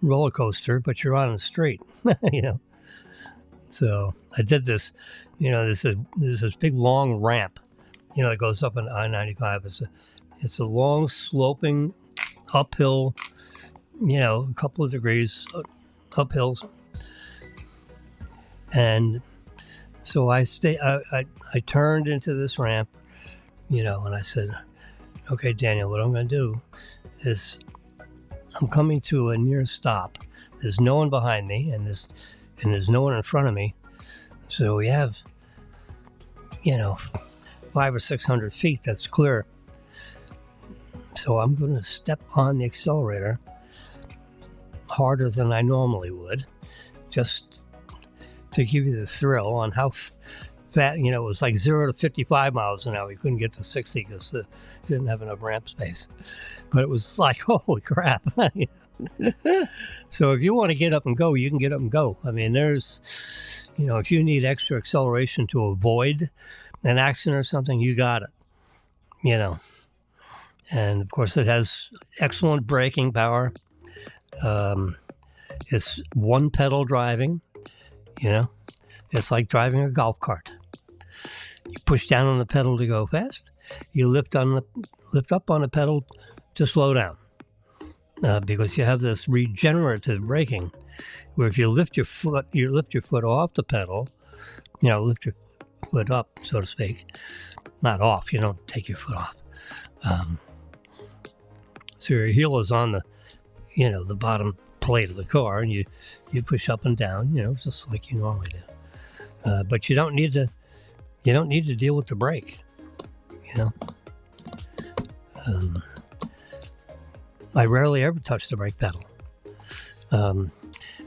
roller coaster, but you're on the street. So I did this. There's this big long ramp, that goes up on I-95. It's a long sloping uphill, a couple of degrees uphill. And so I turned into this ramp, and I said, okay, Daniel, what I'm going to do is I'm coming to a near stop. There's no one behind me, and there's no one in front of me. So we have, 500 or 600 feet that's clear. So I'm going to step on the accelerator harder than I normally would, just to give you the thrill on how fat, it was like 0 to 55 miles an hour. You couldn't get to 60 because you didn't have enough ramp space. But it was like, holy crap. So if you want to get up and go, you can get up and go. I mean, there's, if you need extra acceleration to avoid an accident or something, you got it, And of course, it has excellent braking power. It's one pedal driving, It's like driving a golf cart. You push down on the pedal to go fast. You lift up on the pedal to slow down. Because you have this regenerative braking, where if you lift your foot off the pedal, lift your foot up, so to speak, not off. You don't take your foot off. So your heel is on the, the bottom plate of the car, and you push up and down, just like you normally do. But you don't need to deal with the brake, I rarely ever touch the brake pedal.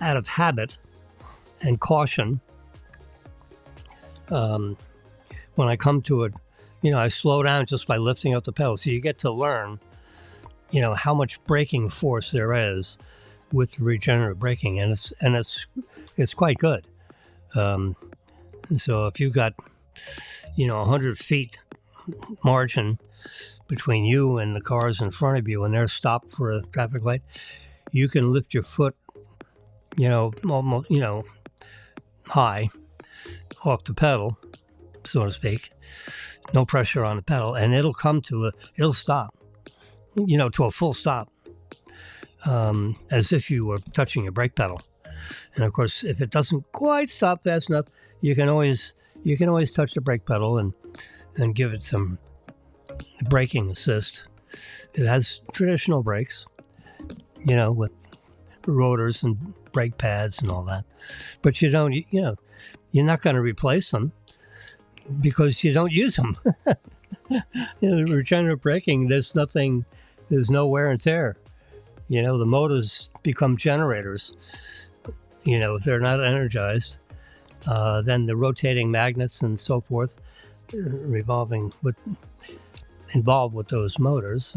out of habit and caution, when I come to it, I slow down just by lifting up the pedal. So you get to learn, how much braking force there is with the regenerative braking, and it's quite good. So if you've got, 100 feet margin between you and the cars in front of you, and they're stopped for a traffic light, you can lift your foot, almost, high off the pedal, so to speak. No pressure on the pedal, and it'll come it'll stop, to a full stop, as if you were touching your brake pedal. And of course, if it doesn't quite stop fast enough, you can always touch the brake pedal and give it some braking assist. It has traditional brakes, with rotors and brake pads and all that, but you're not going to replace them because you don't use them. Regenerative braking, there's no wear and tear. The motors become generators. If they're not energized, then the rotating magnets and so forth involved with those motors,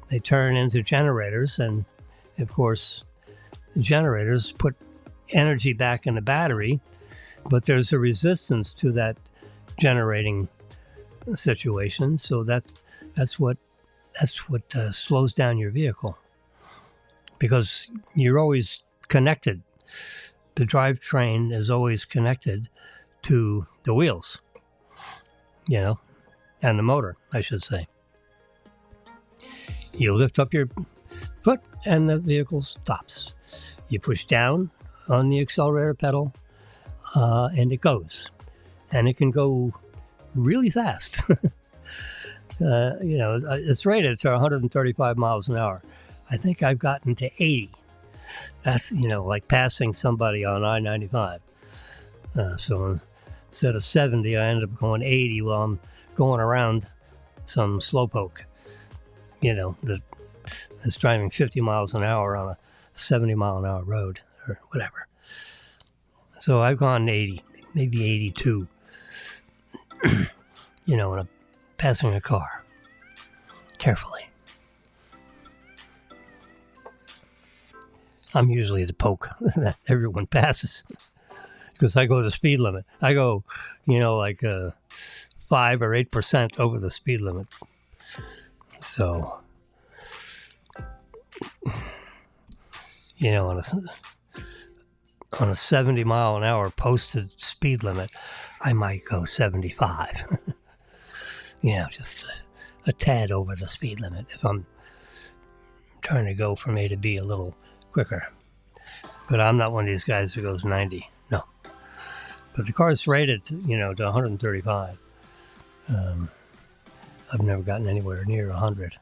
they turn into generators, and of course, the generators put energy back in the battery, but there's a resistance to that generating situation, so that's what slows down your vehicle, because you're always connected. The drivetrain is always connected to the wheels, and the motor, I should say. You lift up your foot and the vehicle stops. You push down on the accelerator pedal, and it goes. And it can go really fast. It's rated to 135 miles an hour. I think I've gotten to 80. That's, like passing somebody on I-95. So instead of 70, I ended up going 80 while I'm going around some slowpoke, that's driving 50 miles an hour on a 70 mile an hour road or whatever. So I've gone 80, maybe 82, passing a car carefully. I'm usually the poke that everyone passes because I go the speed limit. I go, 5 or 8% over the speed limit. So, on a 70 mile an hour posted speed limit, I might go 75. Just a tad over the speed limit if I'm trying to go from A to B a little quicker. But I'm not one of these guys who goes 90. No. But the car's rated to 135. I've never gotten anywhere near 100,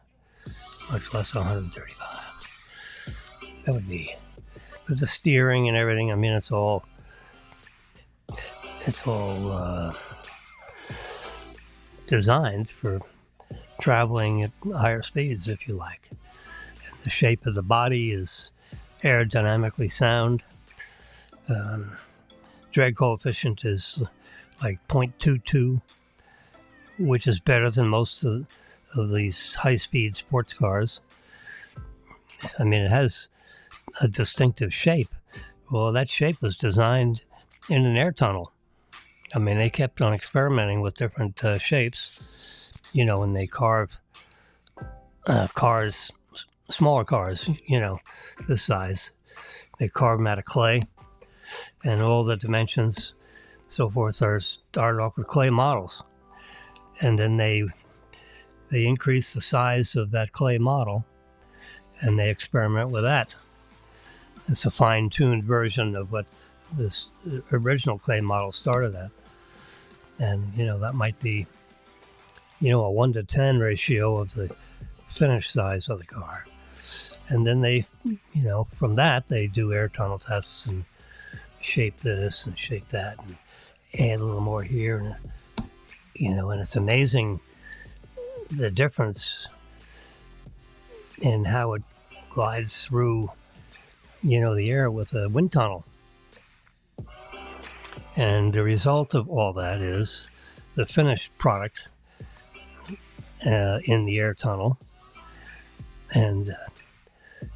much less 135. That would be, with the steering and everything, I mean, it's all designed for traveling at higher speeds, if you like. And the shape of the body is aerodynamically sound. Drag coefficient is like 0.22, which is better than most of these high-speed sports cars. I mean, it has a distinctive shape. Well, that shape was designed in an air tunnel. I mean, they kept on experimenting with different shapes, when they carve cars, smaller cars, this size. They carve them out of clay, and all the dimensions, so forth, are started off with clay models. And then they increase the size of that clay model, and they experiment with that. It's a fine-tuned version of what this original clay model started at. And, that might be, a 1-to-10 ratio of the finished size of the car. And then they, from that, they do air tunnel tests and shape this and shape that and add a little more here. And, and it's amazing the difference in how it glides through the air with a wind tunnel. And the result of all that is the finished product in the air tunnel. And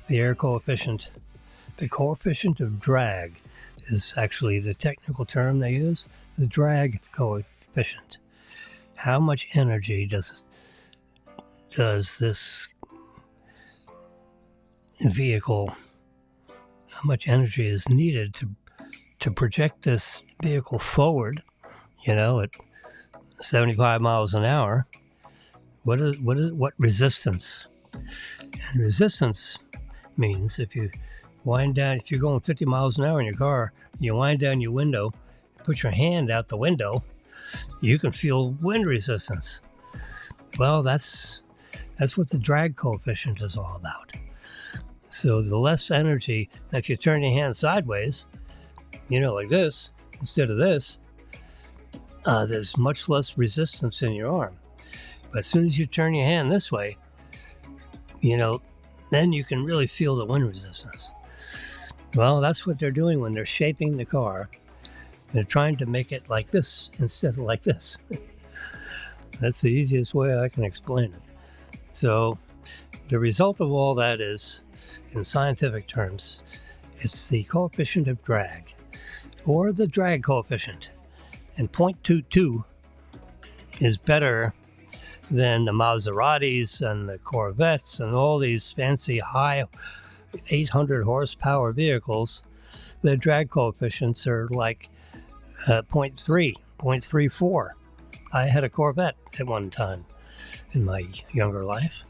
the air coefficient, the coefficient of drag is actually the technical term they use, the drag coefficient. How much energy does this vehicle, how much energy is needed to project this vehicle forward, at 75 miles an hour? What resistance? And resistance means if you're going 50 miles an hour in your car, you wind down your window, put your hand out the window, you can feel wind resistance. Well, that's what the drag coefficient is all about. So the less energy, if you turn your hand sideways, like this, instead of this, there's much less resistance in your arm. But as soon as you turn your hand this way, then you can really feel the wind resistance. Well, that's what they're doing when they're shaping the car. They're trying to make it like this instead of like this. That's the easiest way I can explain it. So the result of all that is, in scientific terms, it's the coefficient of drag, or the drag coefficient. And 0.22 is better than the Maseratis and the Corvettes and all these fancy high 800 horsepower vehicles. The drag coefficients are like 0.3, 0.34. I had a Corvette at one time in my younger life.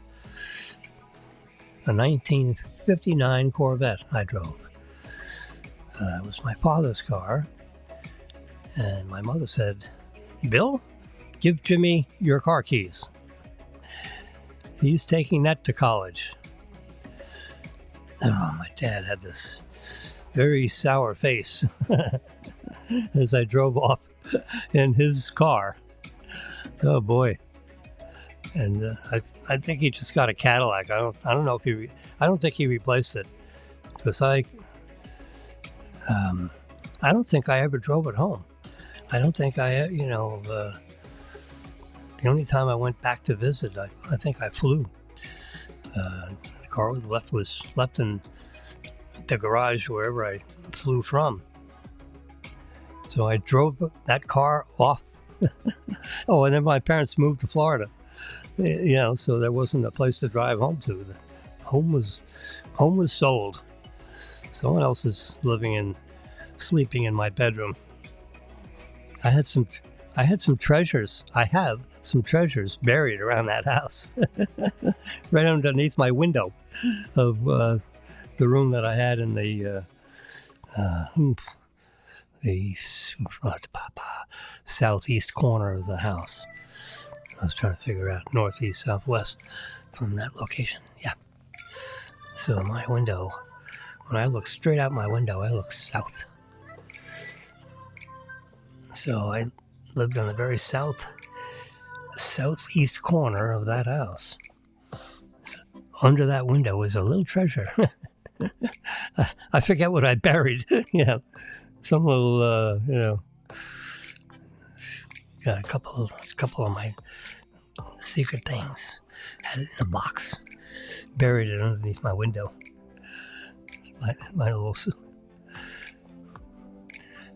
A 1959 Corvette I drove. It was my father's car. And my mother said, "Bill, give Jimmy your car keys. He's taking that to college." Oh, my dad had this very sour face as I drove off in his car. Oh boy! And I think he just got a Cadillac. I don't know if I don't think he replaced it, because I don't think I ever drove it home. I don't think the only time I went back to visit, I think I flew. The car was left in the garage wherever I flew from. So I drove that car off. Oh, and then my parents moved to Florida. So there wasn't a place to drive home to. The home was sold. Someone else is sleeping in my bedroom. I had some treasures. I have some treasures buried around that house, right underneath my window of the room that I had in the southeast corner of the house. I was trying to figure out northeast, southwest from that location. Yeah. So my window, when I look straight out my window, I look south. So I lived on the very southeast corner of that house. So under that window was a little treasure. I forget what I buried. Some little, got a couple of my secret things. Had it in a box, buried it underneath my window. My little.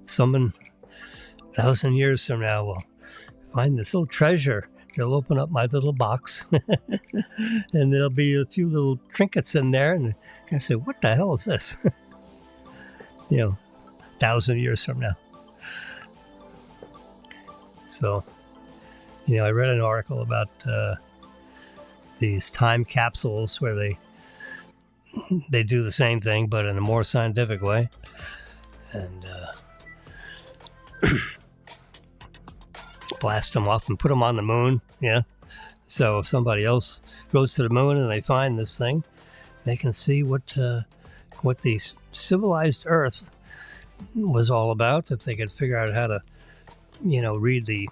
Someone 1,000 years from now will find this little treasure. They'll open up my little box, and there'll be a few little trinkets in there, and I say, "What the hell is this?" 1,000 years from now. So, I read an article about these time capsules where they do the same thing, but in a more scientific way, and blast them off and put them on the moon. Yeah. So if somebody else goes to the moon and they find this thing, they can see what the civilized Earth was all about. If they could figure out how to, read the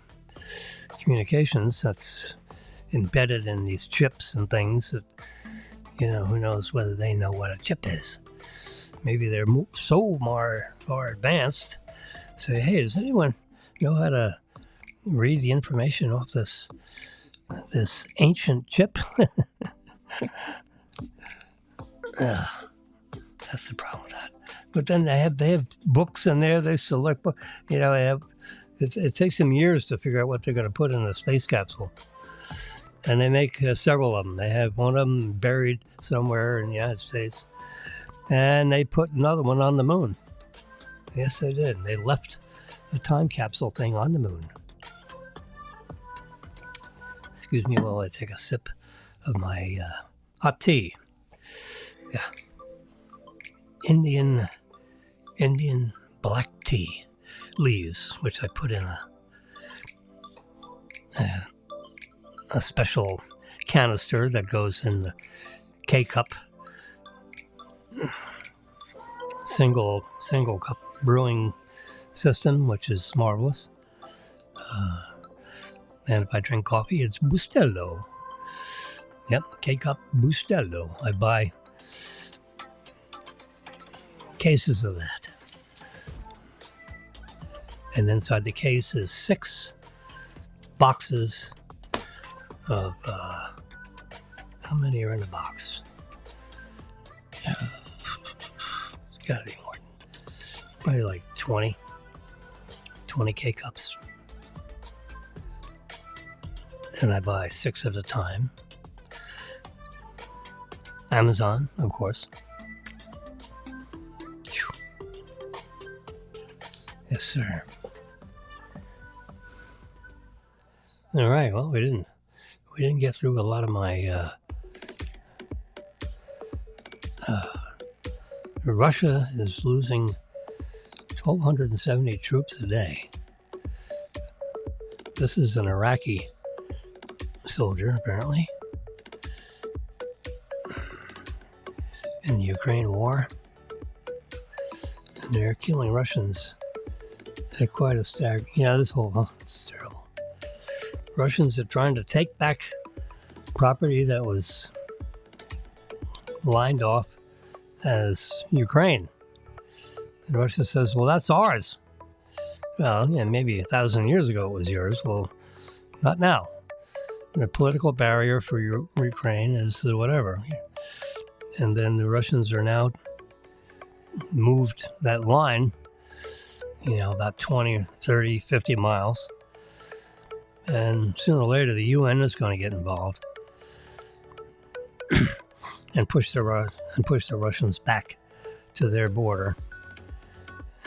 communications that's embedded in these chips and things that, who knows whether they know what a chip is. maybe they're so far advanced. Say, hey, does anyone know how to read the information off this ancient chip? That's the problem with that. But then they have books in there. They select book. They have. It takes them years to figure out what they're going to put in the space capsule, and they make several of them. They have one of them buried somewhere in the United States, and they put another one on the moon. Yes, they did. They left a time capsule thing on the moon. Excuse me while I take a sip of my hot tea. Yeah. Indian black tea leaves, which I put in a special canister that goes in the K-cup, single cup brewing system, which is marvelous. And if I drink coffee, it's Bustelo. Yep, K-cup Bustelo. I buy cases of that. And inside the case is 6 boxes of, how many are in the box? It's gotta be more than, probably like 20 K-cups. And I buy 6 at a time. Amazon, of course. Yes, sir. All right. Well, we didn't get through a lot of my. Russia is losing 1,270 troops a day. This is an Iraqi soldier, apparently, in the Ukraine war, and they're killing Russians at quite a stagger. This whole it's terrible. Russians are trying to take back property that was lined off as Ukraine, and Russia says, "Well, that's ours." Well, yeah, maybe 1,000 years ago it was yours. Well, not now. The political barrier for Ukraine is whatever. And then the Russians are now moved that line, about 20, 30, 50 miles. And sooner or later, the UN is going to get involved and push the Russians back to their border.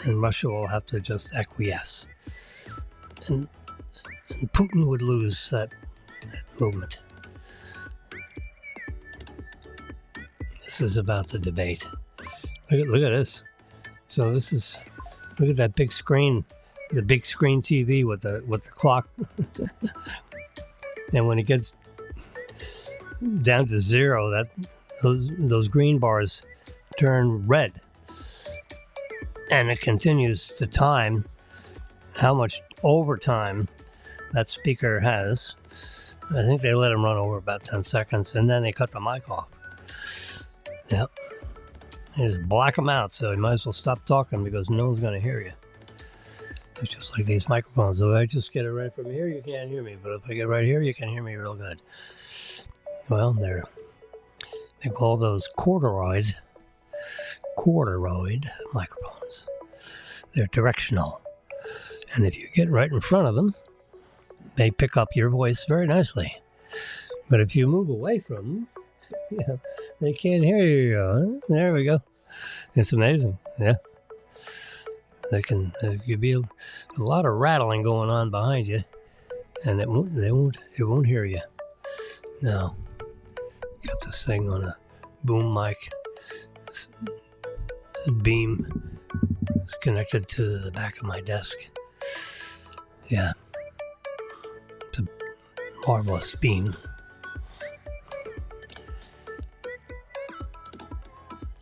And Russia will have to just acquiesce. And Putin would lose that movement. This is about the debate. Look at this. So look at that big screen, the big screen TV with the clock. And when it gets down to 0, those green bars turn red, and it continues to time how much overtime that speaker has. I think they let him run over about 10 seconds, and then they cut the mic off. Yep. They just black them out, so you might as well stop talking because no one's going to hear you. It's just like these microphones. If I just get it right from here, you can't hear me. But if I get right here, you can hear me real good. Well, they call those corduroid microphones. They're directional. And if you get right in front of them, they pick up your voice very nicely. But if you move away from them, they can't hear you. There we go. It's amazing. Yeah. There could be a lot of rattling going on behind you, and it won't hear you. No. Got this thing on a boom mic. This beam is connected to the back of my desk. Yeah. It's a marvelous beam.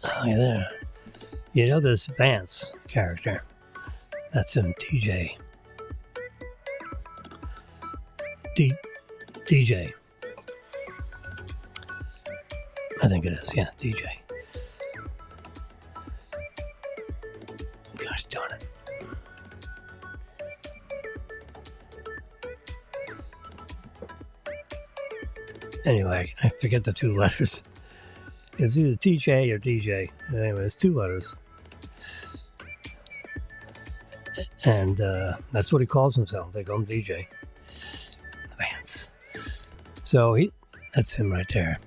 Oh, yeah, there. This Vance character. That's him, TJ. DJ. I think it is, yeah, DJ. Gosh darn it. Anyway, I forget the two letters. It's either TJ or DJ. Anyway, it's two letters. And that's what he calls himself. They call him DJ Vance. So that's him right there.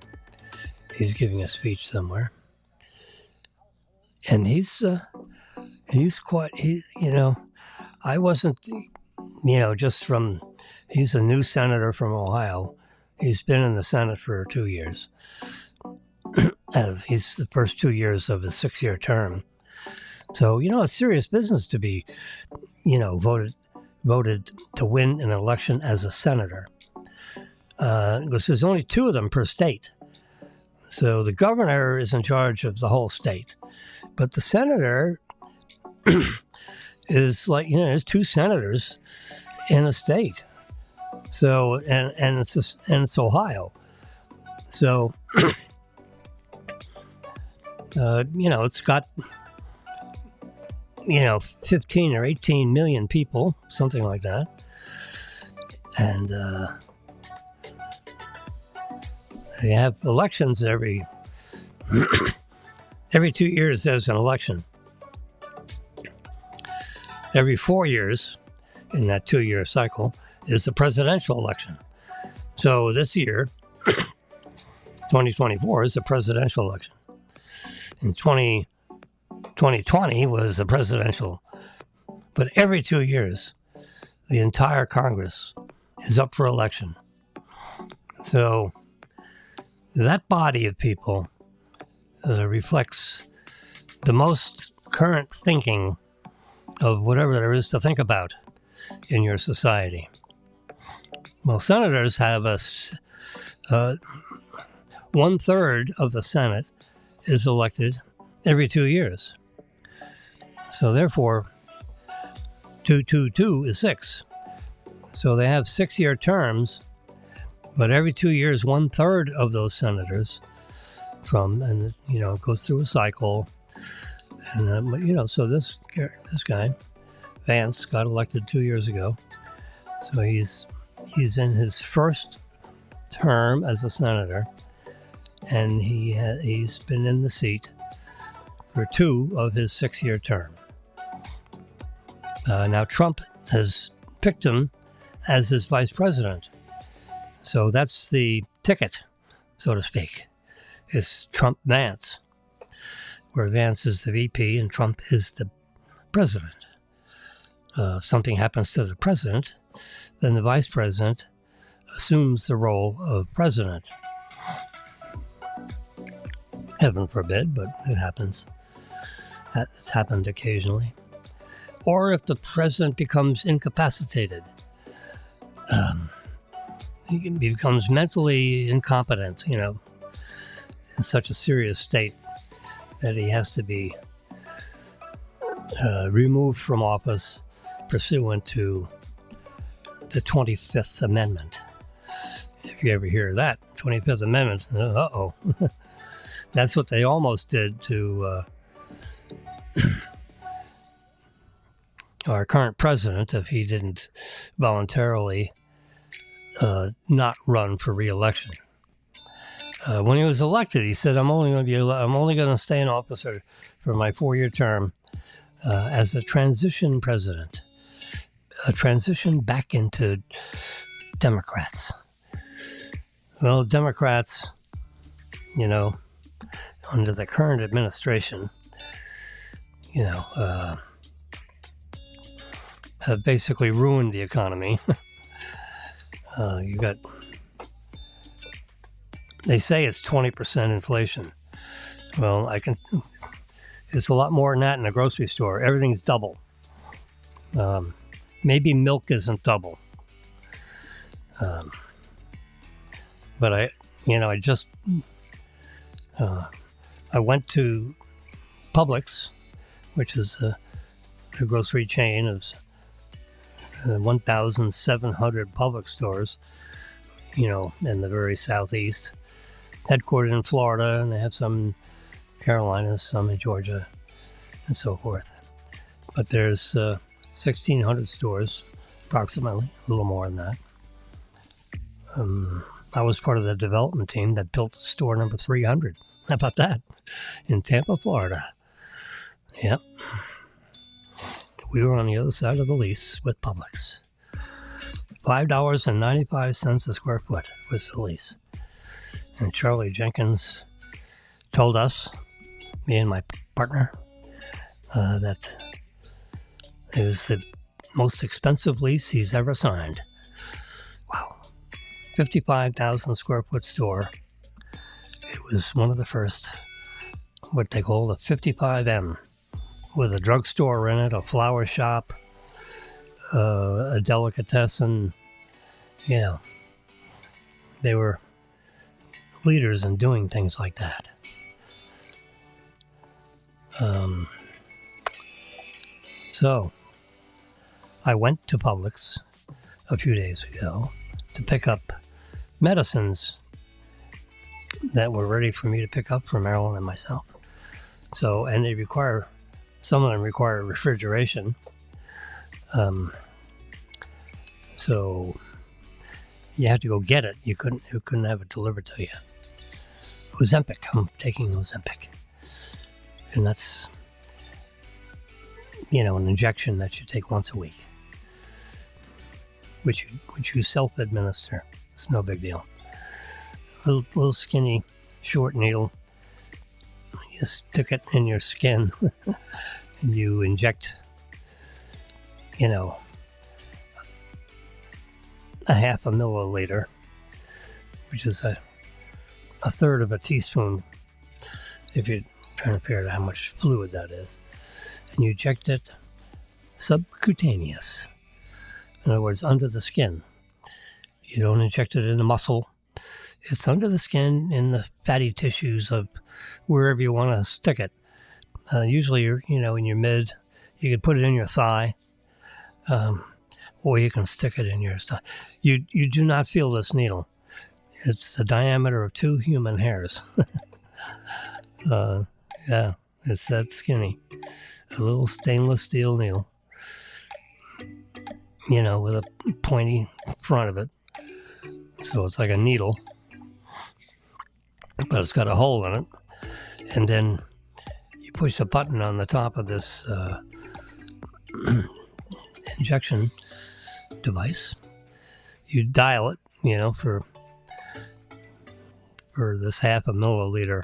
He's giving a speech somewhere. And he's quite, I wasn't, just from, he's a new senator from Ohio. He's been in the Senate for 2 years. He's the first 2 years of his 6-year term. So, it's serious business to be, voted to win an election as a senator. Because there's only 2 of them per state. So the governor is in charge of the whole state. But the senator is like, there's 2 senators in a state. So, and it's Ohio. So, it's got, 15 or 18 million people, something like that. And they have elections every 2 years. There's an election. Every 4 years in that 2-year cycle is the presidential election. So this year, 2024 is the presidential election. In 2020 was the presidential. But every 2 years, the entire Congress is up for election. So that body of people reflects the most current thinking of whatever there is to think about in your society. Well, senators have 1/3 of the Senate is elected every 2 years. So therefore, 2, 2, 2 is 6. So they have 6-year terms, but every 2 years, 1/3 of those senators it goes through a cycle. And, so this guy, Vance, got elected 2 years ago. So he's in his first term as a senator, and he's been in the seat for 2 of his 6-year term. Now Trump has picked him as his vice president. So that's the ticket, so to speak. It's Trump-Vance, where Vance is the VP and Trump is the president. If something happens to the president, then the vice president assumes the role of president. Heaven forbid, but it happens. It's happened occasionally. Or if the president becomes incapacitated, he becomes mentally incompetent, in such a serious state that he has to be removed from office pursuant to the 25th Amendment. If you ever hear that, 25th Amendment, uh-oh. That's what they almost did to our current president if he didn't voluntarily not run for re-election. When he was elected, he said, "I'm only going to stay in office for my 4-year term as a transition president, a transition back into Democrats." Well, Democrats, under the current administration, have basically ruined the economy. They say it's 20% inflation. Well, it's a lot more than that in a grocery store. Everything's double. Maybe milk isn't double. But I went to Publix, which is a grocery chain of 1,700 Publix stores, in the very southeast, headquartered in Florida, and they have some in Carolinas, some in Georgia, and so forth. But there's 1,600 stores, approximately, a little more than that. I was part of the development team that built store number 300. How about that? In Tampa, Florida. Yep. We were on the other side of the lease with Publix. $5.95 a square foot was the lease. And Charlie Jenkins told us, me and my partner, that it was the most expensive lease he's ever signed. Wow. 55,000 square foot store. It was one of the first, what they call the 55M, with a drugstore in it, a flower shop, a delicatessen. You know, they were leaders in doing things like that. So I went to Publix a few days ago to pick up medicines that were ready for me to pick up for Marilyn and myself. So, and they require, some of them require refrigeration. So you had to go get it. You couldn't have it delivered to you. Ozempic. I'm taking Ozempic. And that's, you know, an injection that you take once a week, which you self-administer. It's no big deal. Little skinny, short needle. You stick it in your skin, and you inject, you know, a half a milliliter, which is a third of a teaspoon, if you're trying to figure out how much fluid that is. And you inject it subcutaneous. In other words, under the skin. You don't inject it in the muscle. It's under the skin in the fatty tissues of wherever you want to stick it. Usually, in your mid, you can put it in your thigh, or you can stick it in your thigh. You do not feel this needle. It's the diameter of 2 human hairs. Yeah, it's that skinny. A little stainless steel needle, with a pointy front of it. So it's like a needle, but it's got a hole in it. And then you push a button on the top of this injection device. You dial it, for this half a milliliter,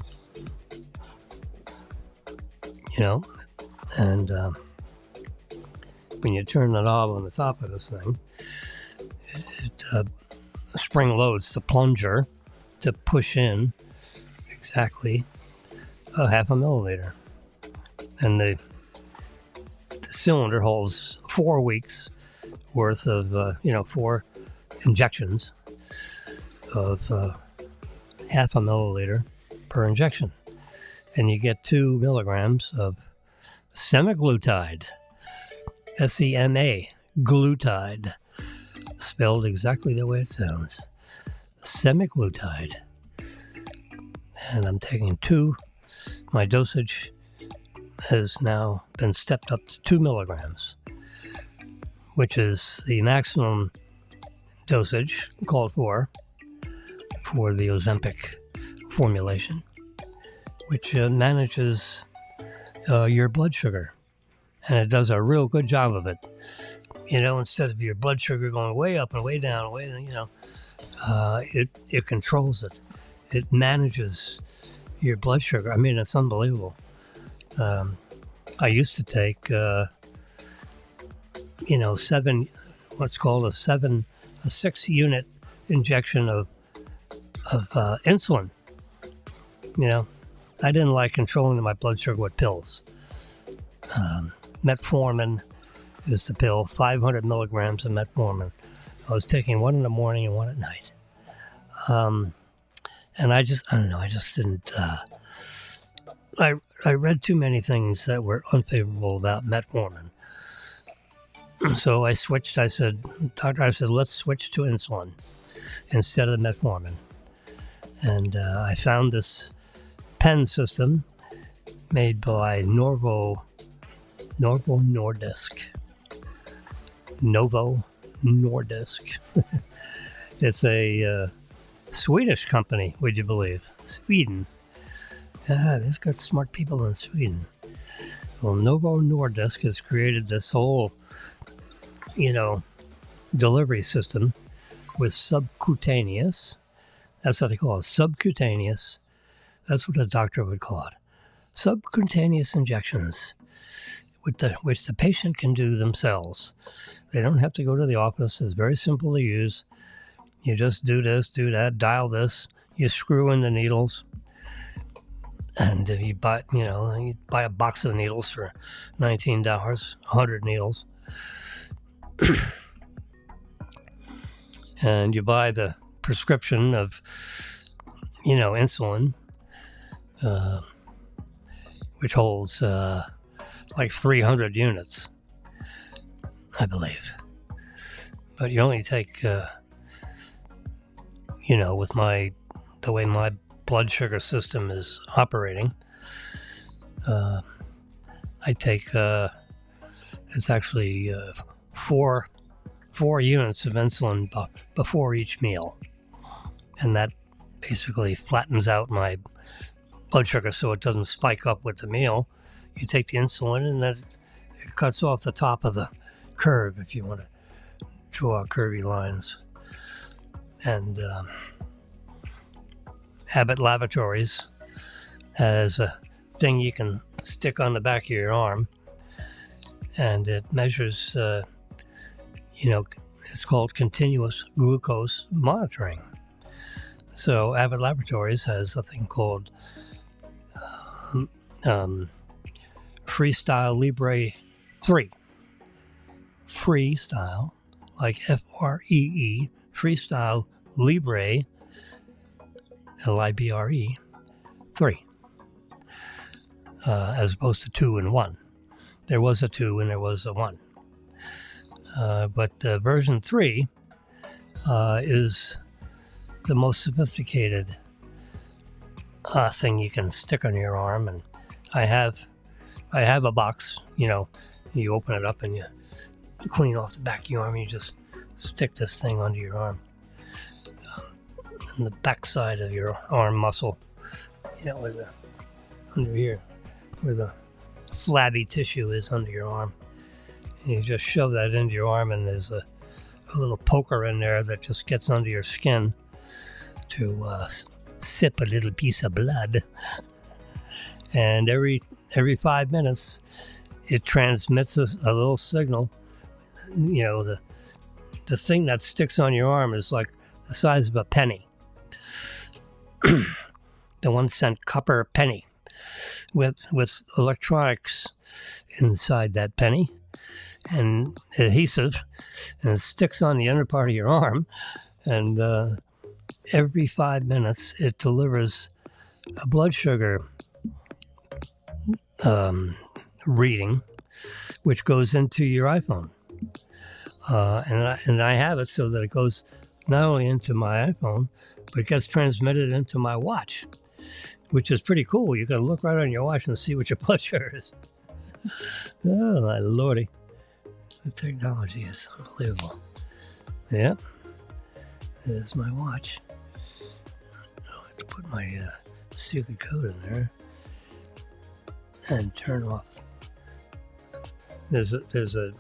and when you turn the knob on the top of this thing, it spring loads the plunger to push in exactly a half a milliliter. And the cylinder holds 4 weeks worth of, 4 injections of half a milliliter per injection. And you get 2 milligrams of semaglutide, SEMA, glutide, spelled exactly the way it sounds, semaglutide. And I'm taking 2. My dosage has now been stepped up to 2 milligrams, which is the maximum dosage called for the Ozempic formulation, which manages your blood sugar. And it does a real good job of it. Instead of your blood sugar going way up and way down, it controls it. It manages your blood sugar. I mean, it's unbelievable. I used to take, 6 unit injection of insulin. I didn't like controlling my blood sugar with pills. Metformin is the pill, 500 milligrams of metformin. I was taking 1 in the morning and 1 at night. And I just didn't, I read too many things that were unfavorable about metformin. So I switched. Doctor, let's switch to insulin instead of metformin. And I found this pen system made by Norvo Novo Nordisk. Novo Nordisk. It's a Swedish company, would you believe? Sweden. They've got smart people in Sweden. Well, Novo Nordisk has created this whole, delivery system with subcutaneous. That's what they call it, subcutaneous. That's what a doctor would call it. Subcutaneous injections, which the patient can do themselves. They don't have to go to the office. It's very simple to use. You just do this, do that, dial this. You screw in the needles, and you buy a box of needles for $19, 100 needles, and you buy the prescription of, insulin, which holds like 300 units, I believe. But you only take, with the way my blood sugar system is operating, I take, it's actually 4 units of insulin before each meal. And that basically flattens out my blood sugar so it doesn't spike up with the meal. You take the insulin and then it cuts off the top of the curve if you want to draw curvy lines. And Abbott Laboratories has a thing you can stick on the back of your arm, and it measures, it's called continuous glucose monitoring. So Abbott Laboratories has a thing called Freestyle Libre 3. Freestyle, like F-R-E-E, Freestyle Libre, L-I-B-R-E, 3, as opposed to 2 and 1. There was a 2 and there was a 1. But version 3 is the most sophisticated thing you can stick on your arm. And I have a box, you open it up and you clean off the back of your arm. You just stick this thing under your arm. And the back side of your arm muscle, under here, where the flabby tissue is under your arm. And you just shove that into your arm, and there's a little poker in there that just gets under your skin to sip a little piece of blood. And every 5 minutes, it transmits a little signal. The thing that sticks on your arm is like the size of a penny. The 1-cent copper penny with electronics inside that penny and adhesive, and it sticks on the under part of your arm, and every 5 minutes it delivers a blood sugar reading, which goes into your iPhone. And I have it so that it goes not only into my iPhone, but it gets transmitted into my watch, which is pretty cool. You can look right on your watch and see what your blood sugar is. Oh, my lordy. The technology is unbelievable. Yeah. There's my watch. I have to put my secret code in there and turn off. There's a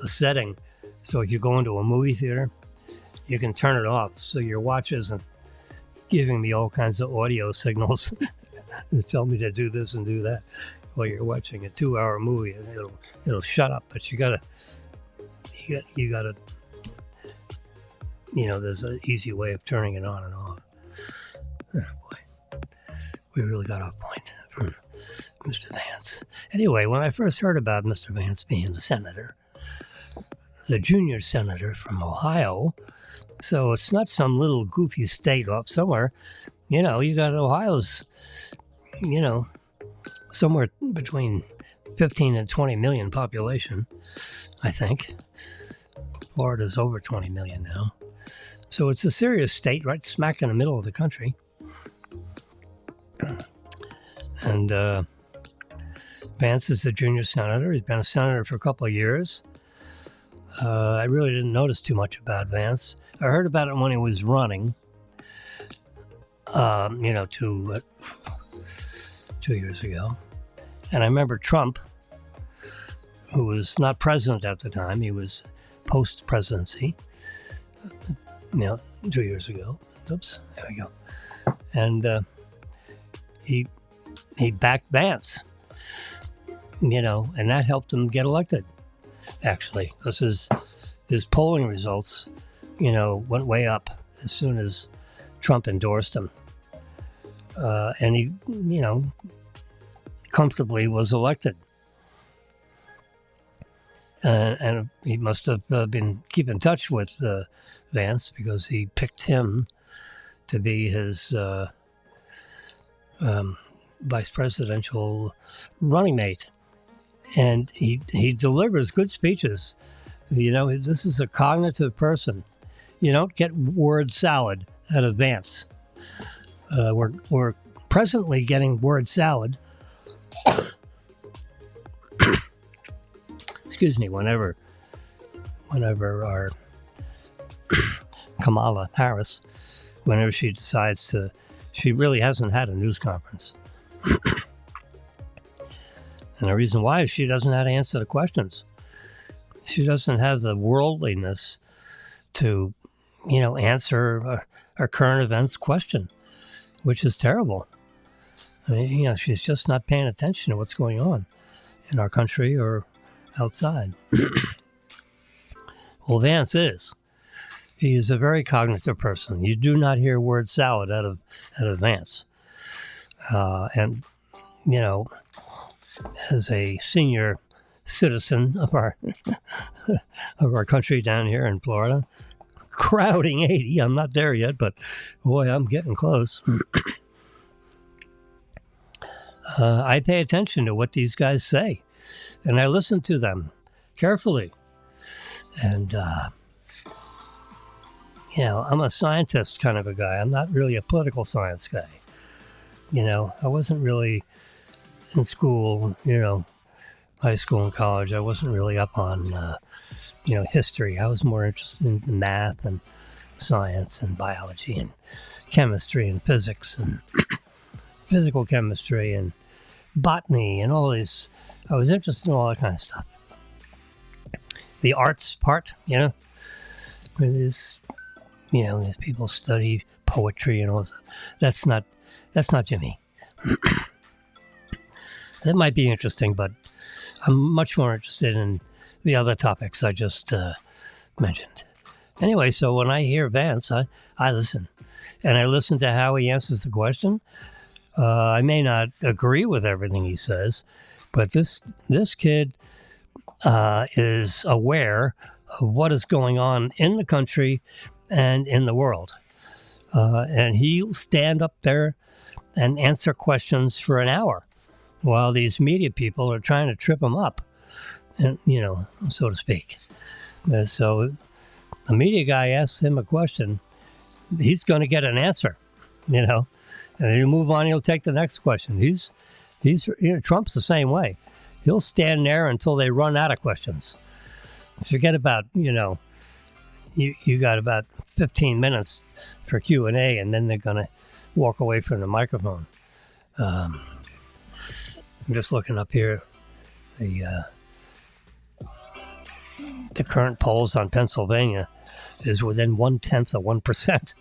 setting. So if you go into a movie theater, you can turn it off so your watch isn't giving me all kinds of audio signals to tell me to do this and do that while you're watching a 2-hour movie, and it'll shut up. But you gotta there's an easy way of turning it on and off. Oh boy, we really got off point from Mr. Vance. Anyway, when I first heard about Mr. Vance being a senator, the junior senator from Ohio, so it's not some little goofy state off somewhere. You got Ohio's, somewhere between 15 and 20 million population, I think. Florida's over 20 million now. So it's a serious state right smack in the middle of the country. And Vance is the junior senator. He's been a senator for a couple of years. I really didn't notice too much about Vance. I heard about it when he was running, 2 years ago. And I remember Trump, who was not president at the time, he was post-presidency, 2 years ago. Oops, there we go. And he backed Vance, and that helped him get elected, actually, because his polling results, went way up as soon as Trump endorsed him. And he, comfortably was elected. And he must have been keeping in touch with Vance, because he picked him to be his vice presidential running mate. And he delivers good speeches. This is a cognitive person. You don't get word salad out of Vance. We're presently getting word salad. Excuse me, whenever our Kamala Harris, whenever she decides to, she really hasn't had a news conference. And the reason why is she doesn't know how to answer the questions. She doesn't have the worldliness to, answer a current events question, which is terrible. I mean, she's just not paying attention to what's going on in our country or outside. Well, Vance is. He is a very cognitive person. You do not hear word salad out of Vance. And, as a senior citizen of our country down here in Florida, crowding 80. I'm not there yet, but boy, I'm getting close. I pay attention to what these guys say, and I listen to them carefully. And, I'm a scientist kind of a guy. I'm not really a political science guy. I wasn't really in school, high school and college. I wasn't really up on, history. I was more interested in math and science and biology and chemistry and physics and physical chemistry and botany and all these. I was interested in all that kind of stuff. The arts part, where these people study poetry and all that. That's not Jimmy. That might be interesting, but I'm much more interested in the other topics I just mentioned. Anyway, so when I hear Vance, I listen. And I listen to how he answers the question. I may not agree with everything he says, but this kid is aware of what is going on in the country and in the world. And he'll stand up there and answer questions for an hour while these media people are trying to trip him up, and, so to speak. So the media guy asks him a question, he's going to get an answer, and then he'll move on, he'll take the next question. He's Trump's the same way. He'll stand there until they run out of questions. Forget about, you got about 15 minutes for Q&A, and then they're going to walk away from the microphone. I'm just looking up here, the current polls on Pennsylvania is within 1/10 of 1%.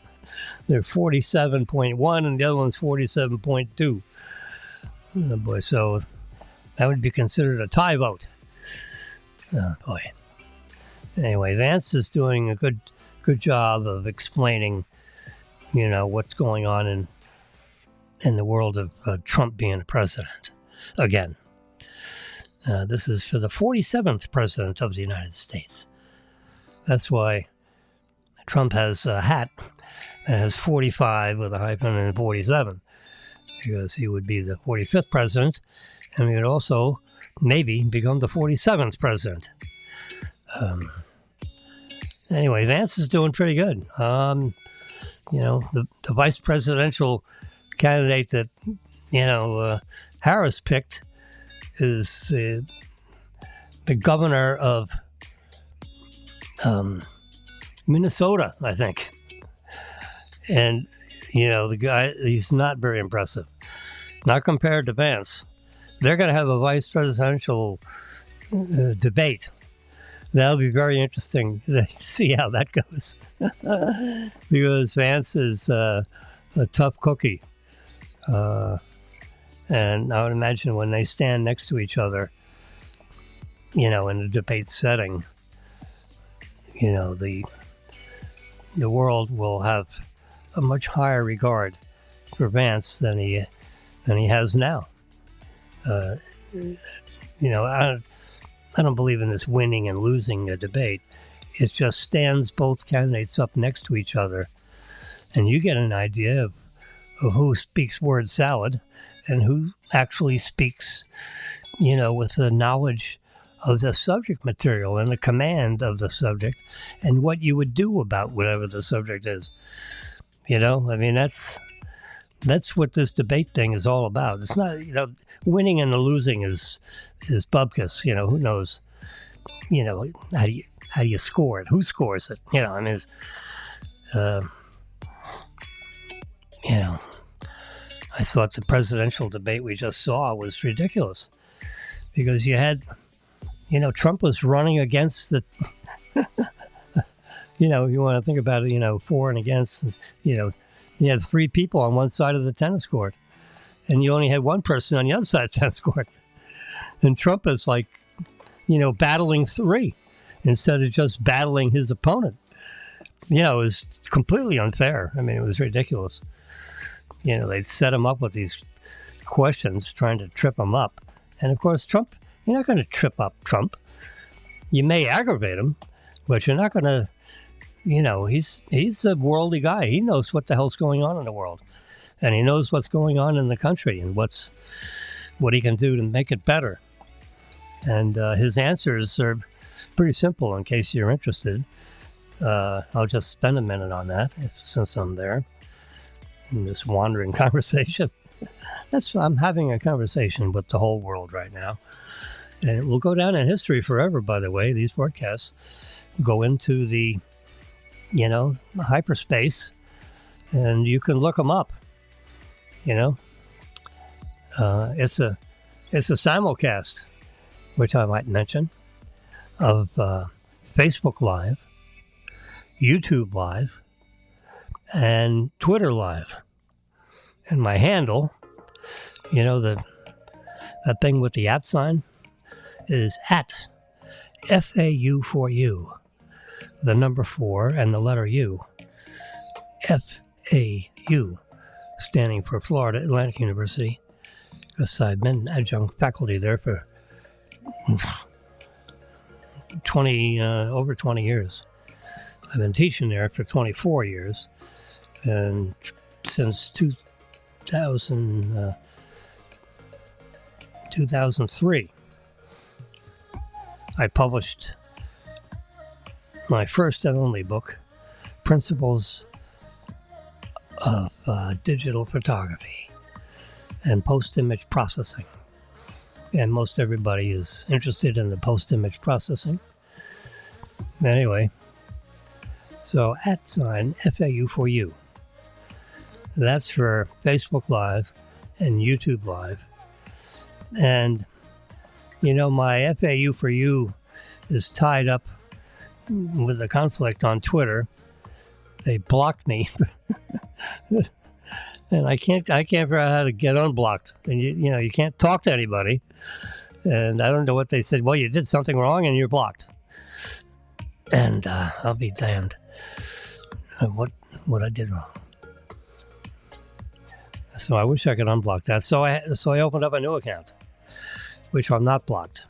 They're 47.1 and the other one's 47.2. Oh boy, so that would be considered a tie vote. Oh boy. Anyway, Vance is doing a good job of explaining, what's going on in the world of Trump being a president again. This is for the 47th president of the United States. That's why Trump has a hat that has 45 with a hyphen and 47, because he would be the 45th president, and he would also maybe become the 47th president. Anyway, Vance is doing pretty good. The vice presidential candidate that, Harris picked is the governor of Minnesota, I think. And, the guy, he's not very impressive. Not compared to Vance. They're going to have a vice presidential debate. That'll be very interesting to see how that goes. Because Vance is a tough cookie. And I would imagine when they stand next to each other, in a debate setting, the world will have a much higher regard for Vance than he has now. I don't believe in this winning and losing a debate. It just stands both candidates up next to each other, and you get an idea of who speaks word salad and who actually speaks, with the knowledge of the subject material and the command of the subject and what you would do about whatever the subject is. That's what this debate thing is all about. It's not, winning and the losing is bupkis. Who knows? How do you score it? Who scores it? I thought the presidential debate we just saw was ridiculous because you had, Trump was running against the, you want to think about it, for and against, you had three people on one side of the tennis court and you only had one person on the other side of the tennis court. And Trump is like, battling three instead of just battling his opponent. It was completely unfair. It was ridiculous. They'd set him up with these questions trying to trip him up. And of course, Trump, you're not going to trip up Trump. You may aggravate him, but you're not going to, he's a worldly guy. He knows what the hell's going on in the world. And he knows what's going on in the country and what he can do to make it better. And his answers are pretty simple in case you're interested. I'll just spend a minute on that since I'm there in this wandering conversation. I'm having a conversation with the whole world right now. And it will go down in history forever, by the way. These broadcasts go into the, hyperspace, and you can look them up. It's a simulcast, which I might mention, of Facebook Live, YouTube Live, and Twitter Live. And my handle, that thing with the @ sign, is at FAU4U, the number 4 and the letter U. FAU, standing for Florida Atlantic University, because I've been adjunct faculty there for over 20 years. I've been teaching there for 24 years, and since 2003, I published my first and only book, Principles of Digital Photography and Post-Image Processing. And most everybody is interested in the post-image processing. Anyway, so @ sign FAU4U. That's for Facebook Live and YouTube Live. And, my FAU4U is tied up with a conflict on Twitter. They blocked me. And I can't figure out how to get unblocked. And you can't talk to anybody. And I don't know what they said. Well, you did something wrong and you're blocked. And I'll be damned. What I did wrong. So I wish I could unblock that. So I opened up a new account, which I'm not blocked.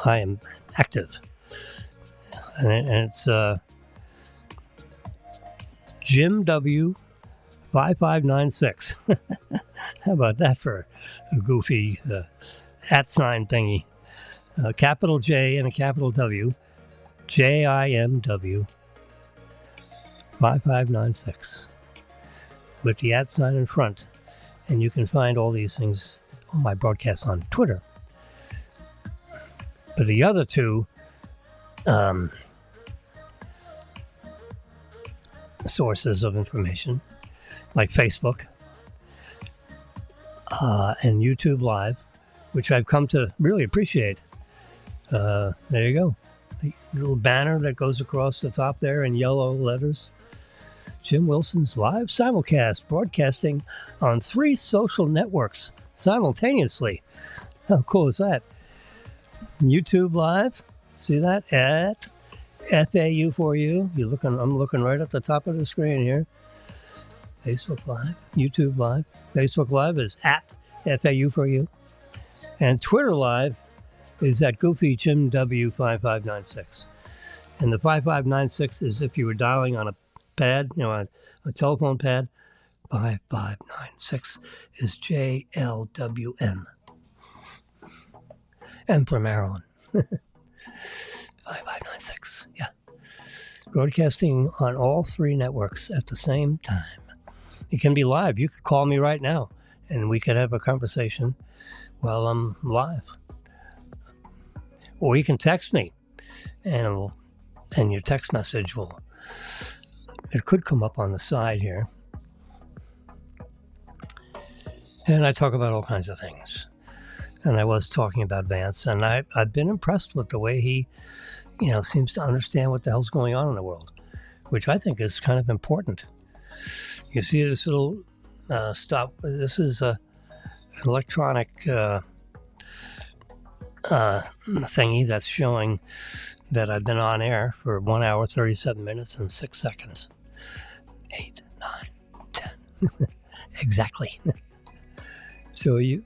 I am active. And it's Jim W. 5596. How about that for a goofy @ sign thingy? Capital J and a capital W. JIMW 5596 with the @ sign in front. And you can find all these things on my broadcasts on Twitter. But the other two sources of information, like Facebook and YouTube Live, which I've come to really appreciate. There you go. The little banner that goes across the top there in yellow letters. Jim Wilson's live simulcast, broadcasting on 3 social networks simultaneously. How cool is that? YouTube Live, see that? At FAU4U. I'm looking right at the top of the screen here. Facebook Live, YouTube Live. Facebook Live is at FAU4U. And Twitter Live is at Goofy Jim W5596. And the 5596 is if you were dialing on a pad, a telephone pad. 5596 is JLWN. M for Maryland. 5596, yeah. Broadcasting on all 3 networks at the same time. It can be live. You could call me right now, and we could have a conversation while I'm live. Or you can text me, and your text message it could come up on the side here. And I talk about all kinds of things. And I was talking about Vance, and I've been impressed with the way he, seems to understand what the hell's going on in the world, which I think is kind of important. You see this little stop. This is an electronic thingy that's showing that I've been on air for 1 hour, 37 minutes, and 6 seconds. 8, 9, 10. Exactly. So you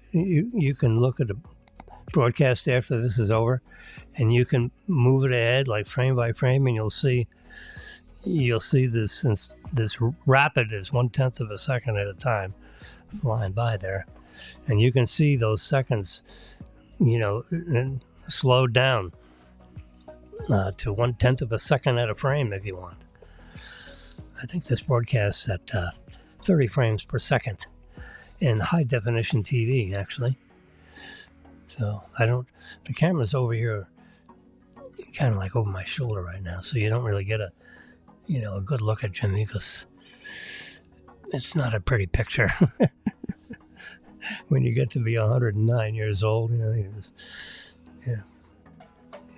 can look at the broadcast after this is over, and you can move it ahead like frame by frame, and you'll see this rapid is 1/10 of a second at a time flying by there, and you can see those seconds, slowed down to 1/10 of a second at a frame if you want. I think this broadcasts at 30 frames per second. In high definition TV, actually. So the camera's over here, kind of like over my shoulder right now, so you don't really get a good look at Jimmy, because it's not a pretty picture. When you get to be 109 years old, yeah.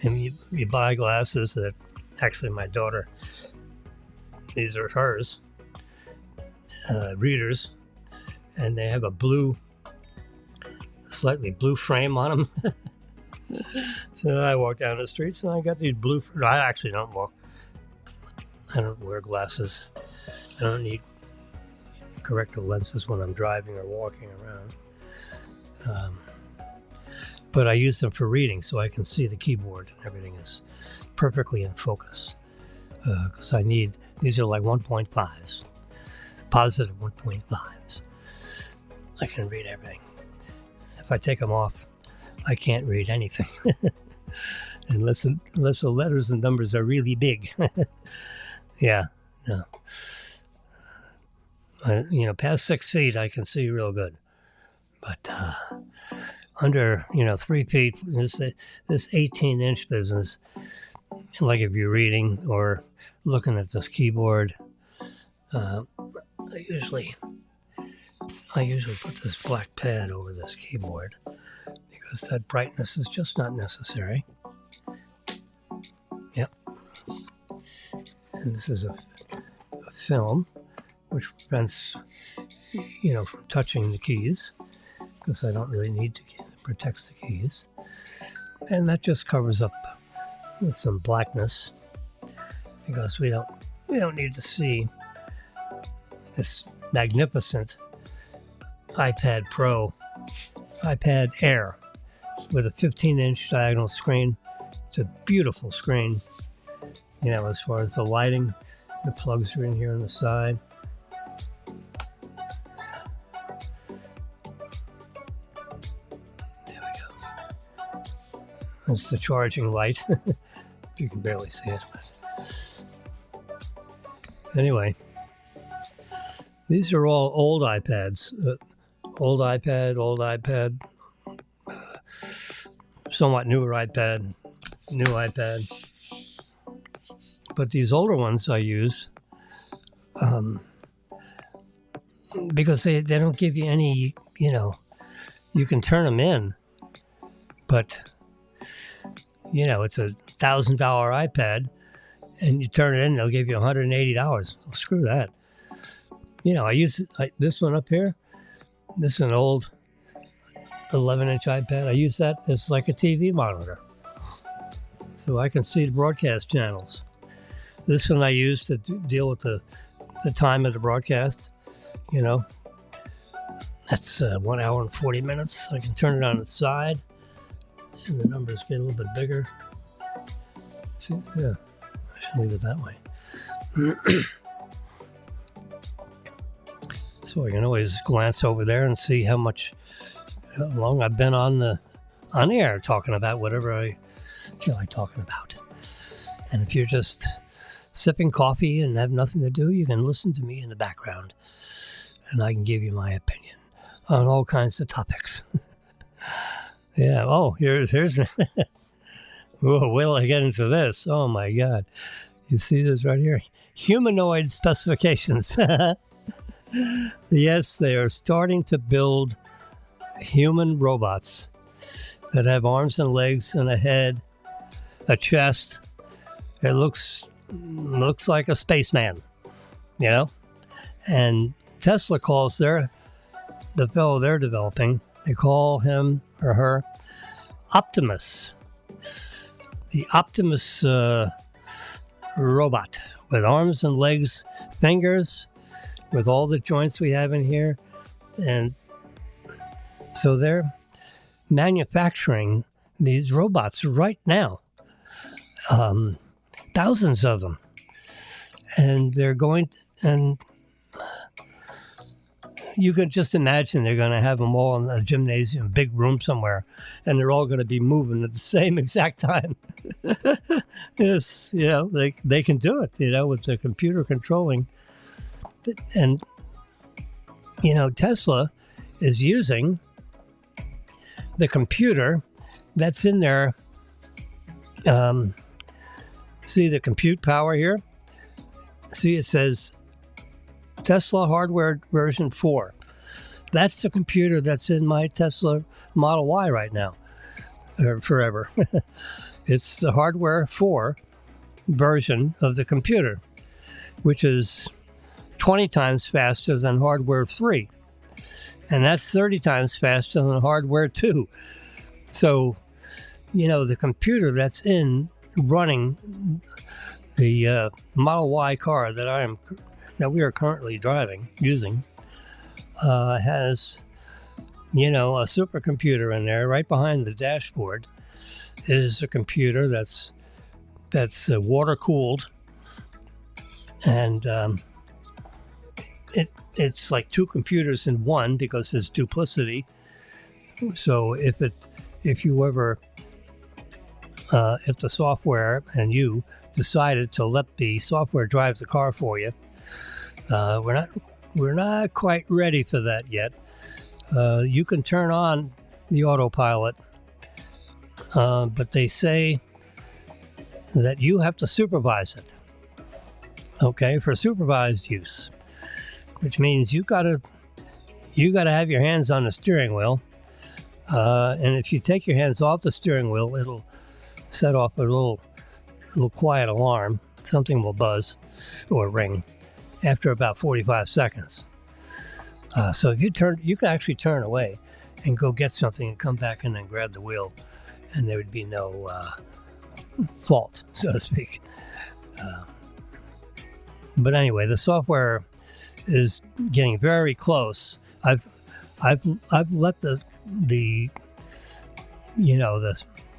And you buy glasses that, actually my daughter, these are hers, readers, and they have a slightly blue frame on them. So I walk down the streets and I got these blue. I actually don't wear glasses. I don't need corrective lenses when I'm driving or walking around. But I use them for reading so I can see the keyboard and everything is perfectly in focus. Because these are like 1.5s, positive 1.5s. I can read everything. If I take them off, I can't read anything. unless the letters and numbers are really big. Yeah, no. Past 6 feet, I can see real good. But under, 3 feet, this 18-inch business, like if you're reading or looking at this keyboard, I usually put this black pad over this keyboard because that brightness is just not necessary. Yep. And this is a film which prevents, from touching the keys, because I don't really need to, protects the keys. And that just covers up with some blackness, because we don't need to see this magnificent iPad Air with a 15-inch diagonal screen. It's a beautiful screen, as far as the lighting. The plugs are in here on the side. There we go. That's the charging light. You can barely see it. But anyway, these are all old iPads. Old iPad, somewhat newer iPad, new iPad. But these older ones I use because they don't give you any, you can turn them in, but, it's $1,000 iPad, and you turn it in, they'll give you $180. Well, screw that. I use this one up here. This is an old 11-inch iPad. I use that as like a TV monitor, so I can see the broadcast channels. This one I use to deal with the time of the broadcast. That's 1 hour and 40 minutes. I can turn it on its side, and the numbers get a little bit bigger. See, yeah, I should leave it that way. So I can always glance over there and see how long I've been on the air talking about whatever I feel like talking about. And if you're just sipping coffee and have nothing to do, you can listen to me in the background, and I can give you my opinion on all kinds of topics. Yeah. Oh, here's. Whoa, wait till I get into this. Oh my God. You see this right here? Humanoid specifications. Yes, they are starting to build human robots that have arms and legs and a head, a chest. It looks like a spaceman, And Tesla calls the fellow they're developing, they call him or her Optimus. The Optimus robot with arms and legs, fingers, with all the joints we have in here. And so they're manufacturing these robots right now. Thousands of them. And they're going, and you could just imagine they're going to have them all in a gymnasium, big room somewhere, and they're all going to be moving at the same exact time. Yes, they can do it, with the computer controlling. And, Tesla is using the computer that's in there. See the compute power here? See, it says Tesla hardware version 4. That's the computer that's in my Tesla Model Y right now, or forever. It's the hardware 4 version of the computer, which is 20 times faster than hardware 3. And that's 30 times faster than hardware 2. So, the computer that's in running the Model Y car that we are currently using, has, a supercomputer in there. Right behind the dashboard is a computer that's water cooled, and it's like two computers in one because there's duplicity. So if the software and you decided to let the software drive the car for you, we're not quite ready for that yet. You can turn on the autopilot, but they say that you have to supervise it. Okay, for supervised use, which means you gotta have your hands on the steering wheel, and if you take your hands off the steering wheel, it'll set off a little quiet alarm. Something will buzz or ring after about 45 seconds. So if you can actually turn away and go get something and come back and then grab the wheel, and there would be no fault, so to speak. But anyway, the software is getting very close. I've let the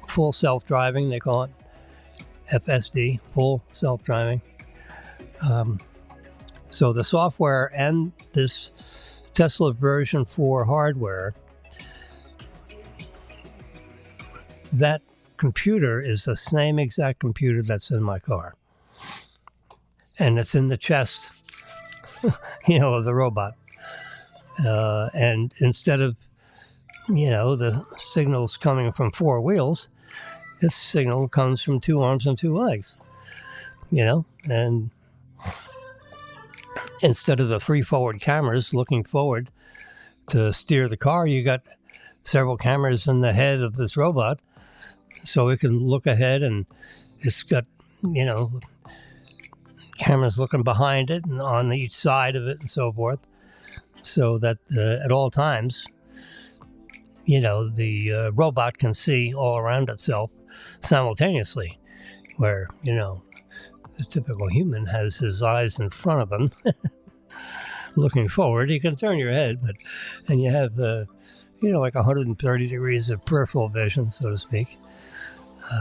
full self-driving, they call it FSD, full self-driving. So the software and this Tesla version 4 hardware, that computer is the same exact computer that's in my car. And it's in the chest, of the robot. And instead of, the signals coming from 4 wheels, This signal comes from 2 arms and 2 legs, and instead of the 3 forward cameras looking forward to steer the car, you got several cameras in the head of this robot, so it can look ahead, and it's got, cameras looking behind it and on each side of it and so forth, so that at all times, the robot can see all around itself simultaneously, where, the typical human has his eyes in front of him looking forward. You can turn your head, and you have, like 130 degrees of peripheral vision, so to speak.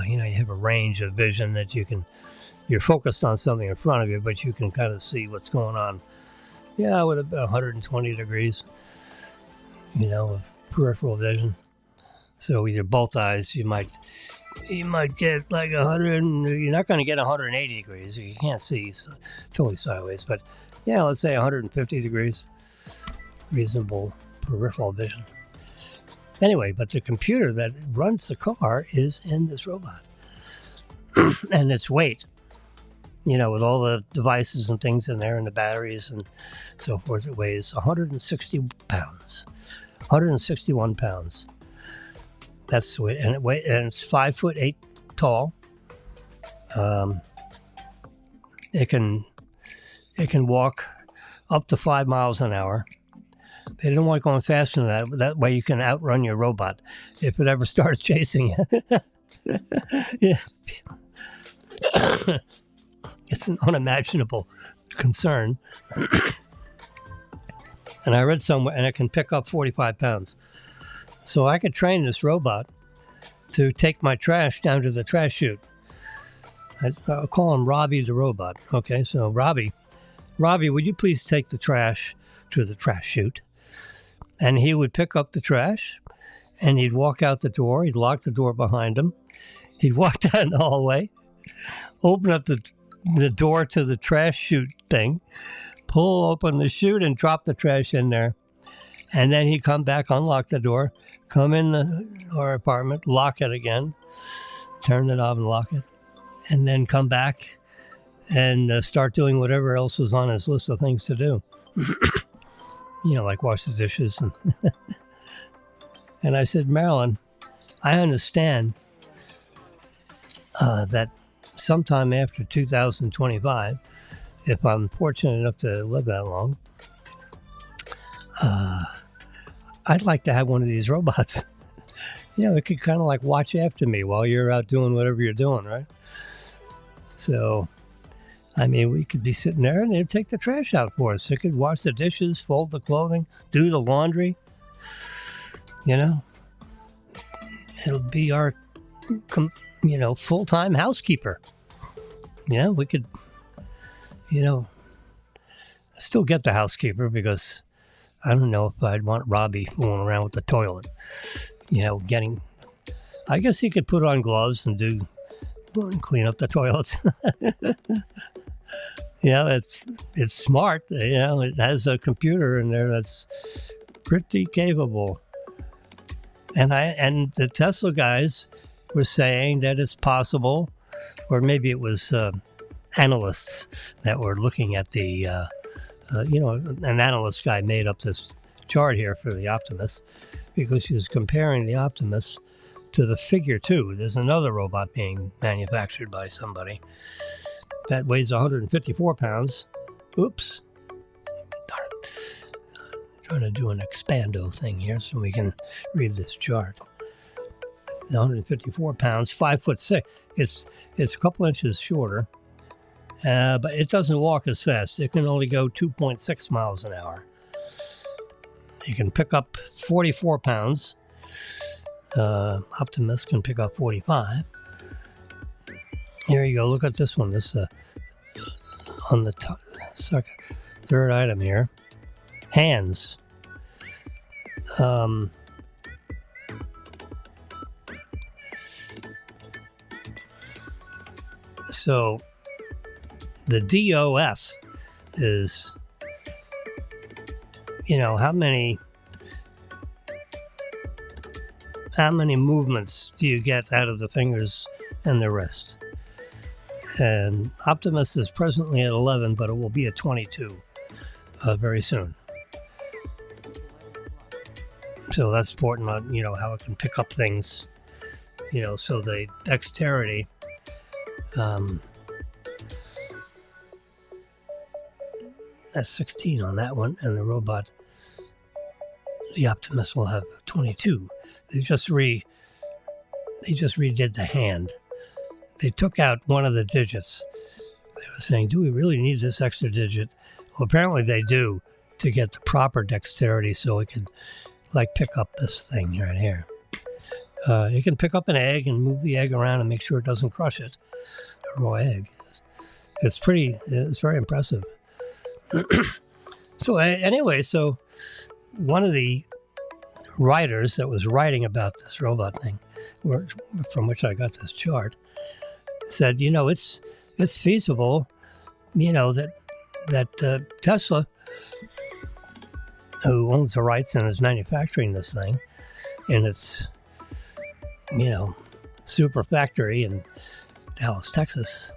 You have a range of vision that you're focused on something in front of you, but you can kind of see what's going on. Yeah, with about 120 degrees, of peripheral vision. So with your both eyes, you might get like 100, you're not going to get 180 degrees. You can't see totally sideways, but let's say 150 degrees, reasonable peripheral vision. Anyway, but the computer that runs the car is in this robot. And its weight, with all the devices and things in there and the batteries and so forth, it weighs 160 pounds, 161 pounds. That's the weight, and it's 5'8" tall. It can walk up to 5 miles an hour. They don't want going faster than that. That way you can outrun your robot if it ever starts chasing you. Yeah. It's an unimaginable concern. And I read somewhere, and it can pick up 45 pounds. So I could train this robot to take my trash down to the trash chute. I'll call him Robbie the robot. Okay, so Robbie, would you please take the trash to the trash chute? And he would pick up the trash, and he'd walk out the door. He'd lock the door behind him. He'd walk down the hallway, open up the door to the trash chute thing, pull open the chute, and drop the trash in there. And then he'd come back, unlock the door, come in our apartment, lock it again, turn the knob and lock it, and then come back and start doing whatever else was on his list of things to do. Like wash the dishes. And I said, Marilyn, I understand that sometime after 2025, if I'm fortunate enough to live that long, I'd like to have one of these robots. It could kind of like watch after me while you're out doing whatever you're doing, right? So, we could be sitting there and they'd take the trash out for us. It could wash the dishes, fold the clothing, do the laundry. It'll be our, full-time housekeeper. We could, still get the housekeeper because I don't know if I'd want Robbie fooling around with the toilet. I guess he could put on gloves and clean up the toilets. It's smart. It has a computer in there that's pretty capable. And the Tesla guys were saying that it's possible, or maybe it was analysts that were looking at the, an analyst guy made up this chart here for the Optimus because he was comparing the Optimus to the Figure 2. There's another robot being manufactured by somebody that weighs 154 pounds. Oops. Darn it. I'm trying to do an expando thing here so we can read this chart. 154 pounds, 5'6". It's a couple inches shorter, but it doesn't walk as fast. It can only go 2.6 miles an hour. It can pick up 44 pounds. Optimus can pick up 45. Here you go. Look at this one. This on the top, third item here. Hands. So the DOF is, how how many movements do you get out of the fingers and the wrist? And Optimus is presently at 11, but it will be at 22 very soon. So that's important on, how it can pick up things, so the dexterity, that's 16 on that one, and the robot, the Optimus, will have 22. They just redid the hand. They took out one of the digits. They were saying, do we really need this extra digit? Well, apparently they do, to get the proper dexterity so it can, pick up this thing right here. It can pick up an egg and move the egg around and make sure it doesn't crush it. A raw egg. It's very impressive. So anyway, one of the writers that was writing about this robot thing, from which I got this chart, said, it's feasible, that Tesla, who owns the rights and is manufacturing this thing in its, super factory in Dallas, Texas,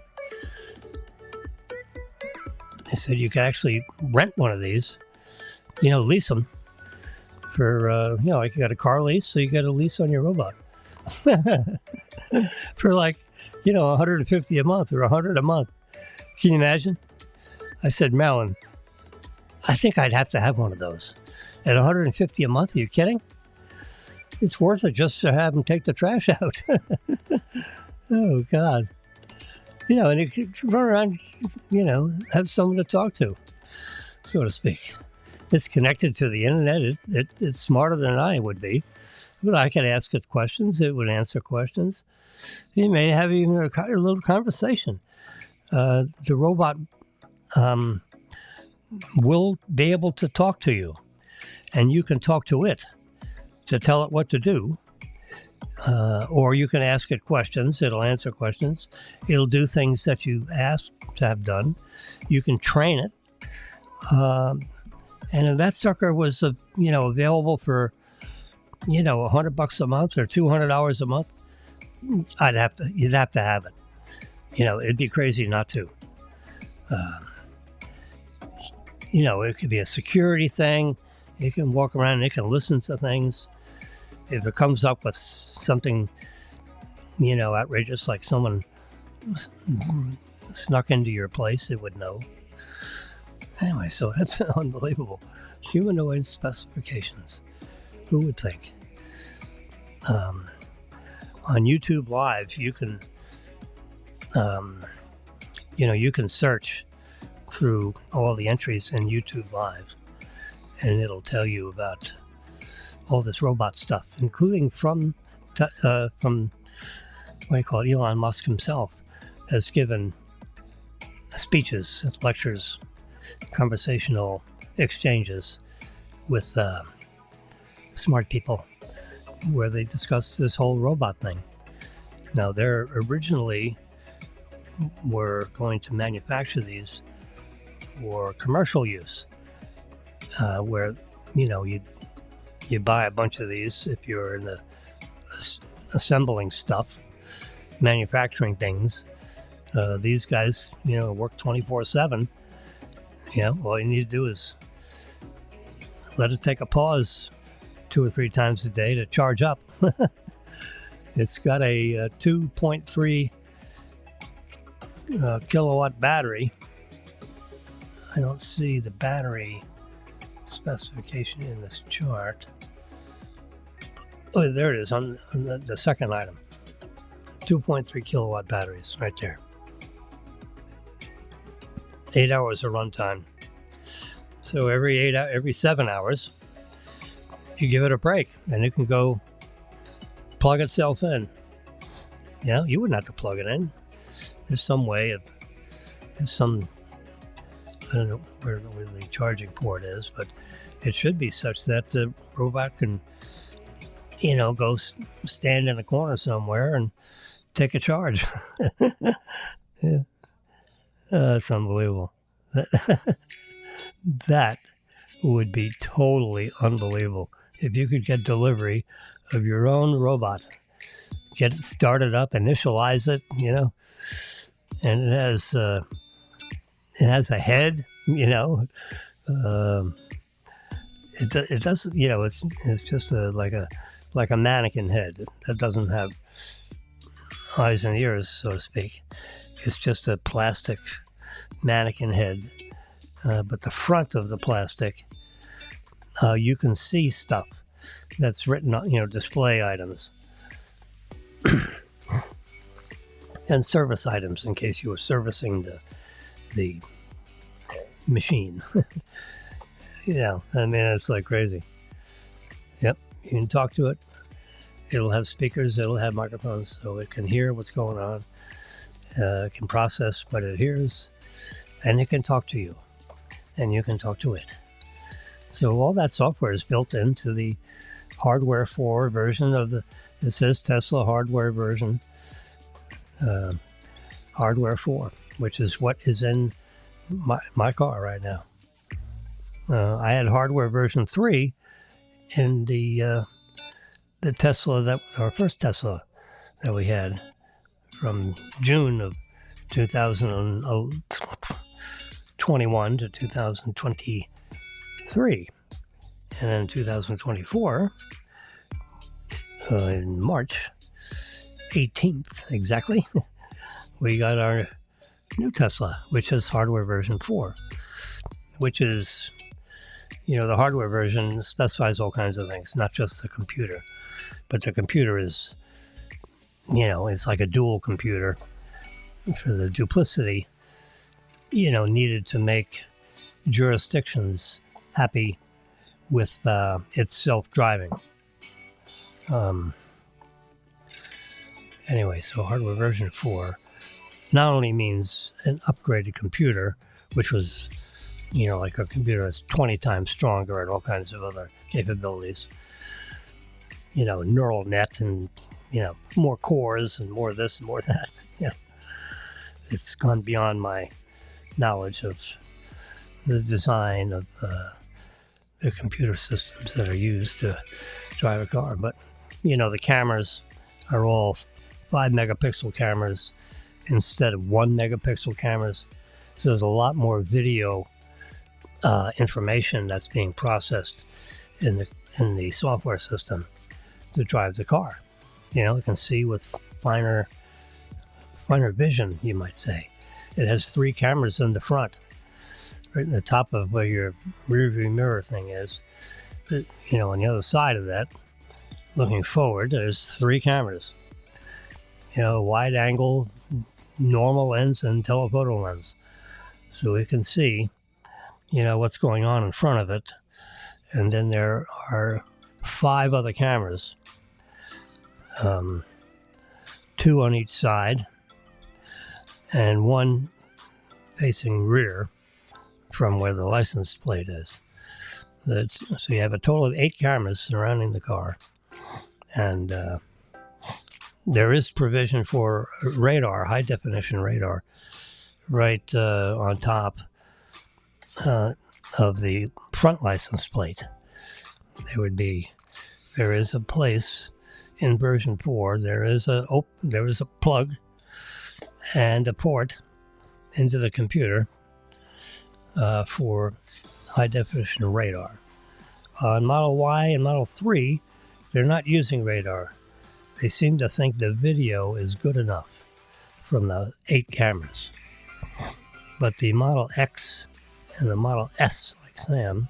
they said you could actually rent one of these, lease them for, like you got a car lease, so you got a lease on your robot for $150 a month or $100 a month. Can you imagine? I said, Marilyn, I think I'd have to have one of those at $150 a month. Are you kidding? It's worth it just to have them take the trash out. Oh, God. And you could run around, have someone to talk to, so to speak. It's connected to the internet. It's smarter than I would be. But I could ask it questions. It would answer questions. You may have even a little conversation. The robot will be able to talk to you, and you can talk to it to tell it what to do. Or you can ask it questions. It'll answer questions. It'll do things that you ask to have done. You can train it. And if that sucker was, available for, $100 a month or $200 a month, you'd have to have it. It'd be crazy not to. It could be a security thing. It can walk around and it can listen to things. If it comes up with something, outrageous, like someone snuck into your place, it would know. Anyway, so that's unbelievable. Humanoid specifications. Who would think? On YouTube Live, you can, you can search through all the entries in YouTube Live, and it'll tell you about all this robot stuff, including from Elon Musk himself has given speeches, lectures, conversational exchanges with smart people where they discuss this whole robot thing. Now, they originally were going to manufacture these for commercial use, where, you buy a bunch of these if you're in the assembling stuff, manufacturing things. These guys, work 24/7. All you need to do is let it take a pause 2 or 3 times a day to charge up. It's got a 2.3 kilowatt battery. I don't see the battery specification in this chart. Oh, there it is on the second item. 2.3 kilowatt batteries right there. 8 hours of runtime. So every 7 hours, you give it a break, and it can go plug itself in. You wouldn't have to plug it in. There's some way of, I don't know where the charging port is, but it should be such that the robot can, go stand in a corner somewhere and take a charge. Yeah. That's unbelievable. That would be totally unbelievable if you could get delivery of your own robot. Get it started up, initialize it, and it has a head, It doesn't, it's just like a mannequin head. It doesn't have eyes and ears, so to speak. It's just a plastic mannequin head. But the front of the plastic, you can see stuff that's written on, display items and service items in case you were servicing the machine. It's like crazy. Yep, you can talk to it. It'll have speakers, it'll have microphones, so it can hear what's going on. It can process what it hears, and it can talk to you, and you can talk to it. So all that software is built into the Hardware 4 version of it says Tesla Hardware version, Hardware 4, which is what is in my car right now. I had hardware version 3 in the Tesla, our first Tesla that we had from June of 2021 to 2023. And then 2024, in March 18th exactly, we got our new Tesla, which is hardware version 4, which is, the hardware version specifies all kinds of things, not just the computer. But the computer is, it's like a dual computer for the duplicity, needed to make jurisdictions happy with its self-driving. Anyway, so hardware version 4 not only means an upgraded computer, which was like a computer that's 20 times stronger and all kinds of other capabilities. Neural net and, more cores and more this and more that. Yeah. It's gone beyond my knowledge of the design of the computer systems that are used to drive a car. But, the cameras are all 5 megapixel cameras instead of 1 megapixel cameras. So there's a lot more video information that's being processed in the software system to drive the car. You can see with finer vision, you might say. It has 3 cameras in the front, right in the top of where your rear view mirror thing is. But, on the other side of that, looking forward, there's 3 cameras. Wide angle, normal lens, and telephoto lens. So we can see what's going on in front of it. And then there are 5 other cameras, 2 on each side and 1 facing rear from where the license plate is. So you have a total of 8 cameras surrounding the car. And there is provision for radar, high definition radar, right on top of the front license plate. There is a place in version 4. There is a plug and a port into the computer for high definition radar. On Model Y and Model 3, they're not using radar. They seem to think the video is good enough from the 8 cameras. But the Model X and the Model S, like Sam,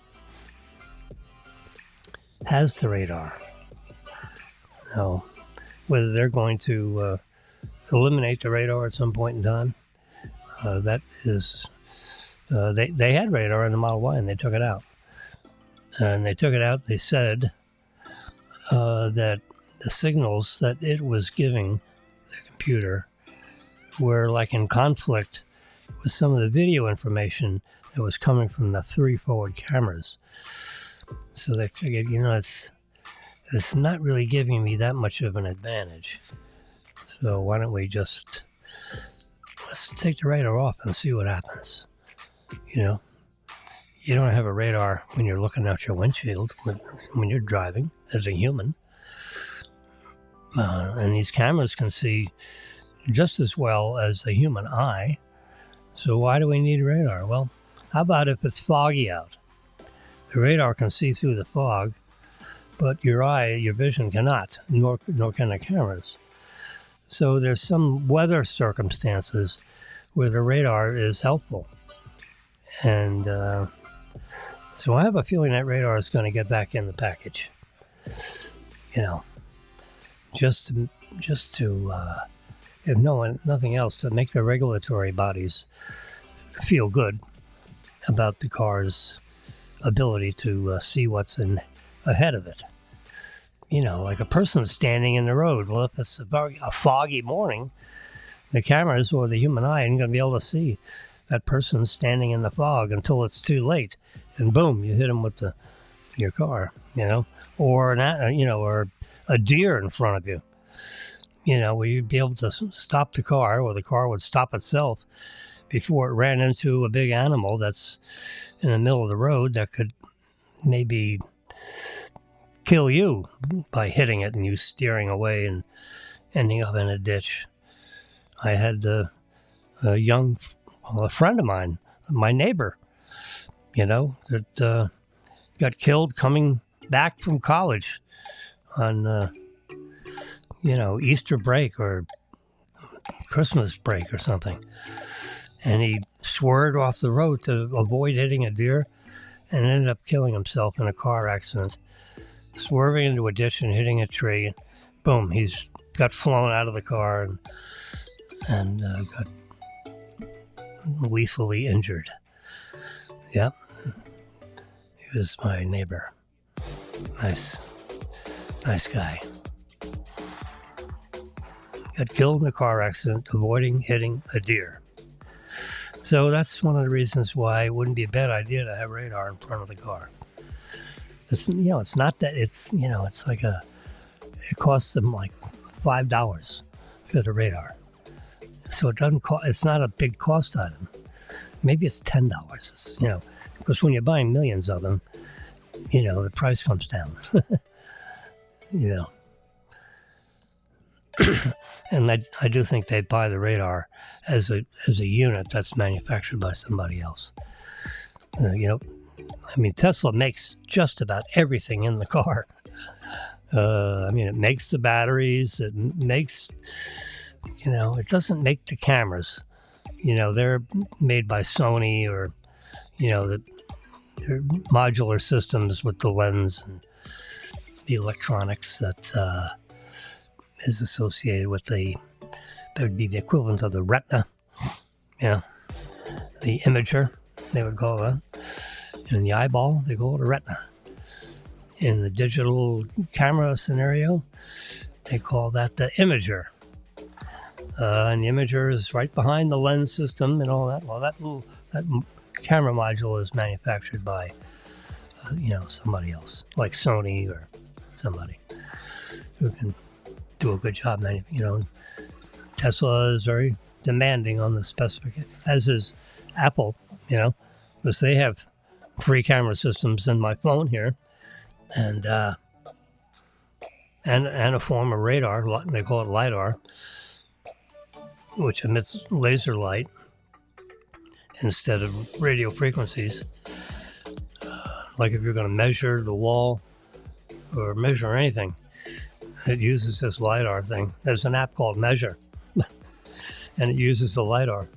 has the radar. Now, whether they're going to eliminate the radar at some point in time, that is, they had radar in the Model Y and they took it out. And they took it out, they said that the signals that it was giving the computer were like in conflict with some of the video information that was coming from the 3 forward cameras. So they figured, it's not really giving me that much of an advantage. So why don't we let's take the radar off and see what happens. You don't have a radar when you're looking out your windshield when you're driving as a human. And these cameras can see just as well as the human eye. So why do we need radar? Well, how about if it's foggy out? The radar can see through the fog, but your eye, your vision cannot, nor can the cameras. So there's some weather circumstances where the radar is helpful. And so I have a feeling that radar is going to get back in the package. You know, just to if nothing else, to make the regulatory bodies feel good about the car's ability to see what's ahead of it. You know, like a person standing in the road. Well, if it's a foggy morning, the cameras or the human eye ain't going to be able to see that person standing in the fog until it's too late, and boom, you hit them with your car. You know, or or a deer in front of you. You know, where you'd be able to stop the car, or the car would stop itself before it ran into a big animal that's in the middle of the road that could maybe kill you by hitting it and you steering away and ending up in a ditch. I had a friend of mine, my neighbor, that got killed coming back from college on, Easter break or Christmas break or something. And he swerved off the road to avoid hitting a deer and ended up killing himself in a car accident, swerving into a ditch and hitting a tree. Boom, he's got flown out of the car and got lethally injured. Yep. He was my neighbor. Nice guy. Got killed in a car accident avoiding hitting a deer. So that's one of the reasons why it wouldn't be a bad idea to have radar in front of the car. It's not that it's like it costs them like $5 for the radar. So it doesn't cost, it's not a big cost item. Maybe it's $10. Because when you're buying millions of them, the price comes down. And I do think they buy the radar as a unit that's manufactured by somebody else. Tesla makes just about everything in the car. It makes the batteries. It makes, it doesn't make the cameras. They're made by Sony or, they're modular systems with the lens and the electronics that is associated with that would be the equivalent of the retina, the imager, they would call that. In the eyeball, they call it a retina. In the digital camera scenario, they call that the imager. And the imager is right behind the lens system and all that. Well, that camera module is manufactured by, somebody else, like Sony or somebody who can do a good job. Tesla is very demanding on the specification, as is Apple, because they have 3 camera systems in my phone here, and a form of radar. They call it LiDAR, which emits laser light instead of radio frequencies. Like if you're going to measure the wall or measure anything, it uses this LiDAR thing. There's an app called Measure, and it uses the LiDAR.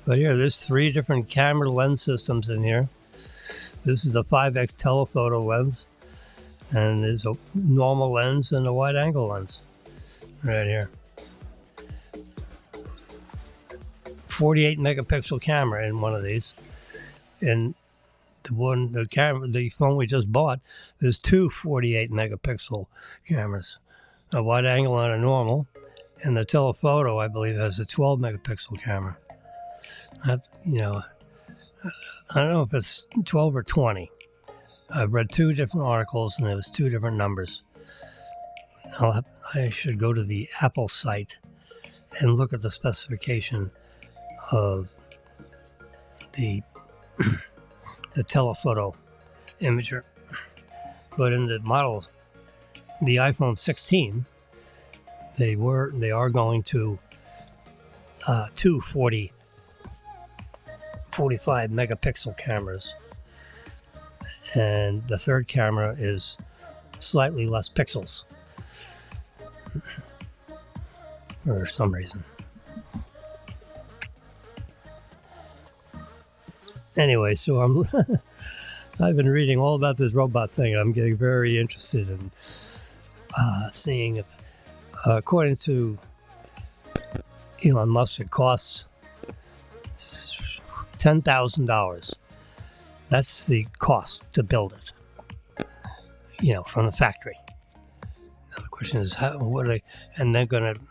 But here, there's 3 different camera lens systems in here. This is a 5x telephoto lens, and there's a normal lens and a wide-angle lens right here. 48 megapixel camera in one of these. And the phone we just bought, there's 2 48 megapixel cameras, a wide-angle and a normal. And the telephoto, I believe, has a 12 megapixel camera. I don't know if it's 12 or 20. I've read 2 different articles, and it was 2 different numbers. I should go to the Apple site and look at the specification of the telephoto imager. But in the model, the iPhone 16, they are going to two 45 megapixel cameras, and the third camera is slightly less pixels for some reason. Anyway, so I've been reading all about this robot thing. I'm getting very interested in seeing if, according to Elon Musk, it costs $10,000. That's the cost to build it, from the factory. Now the question is, what are they? And they're going to,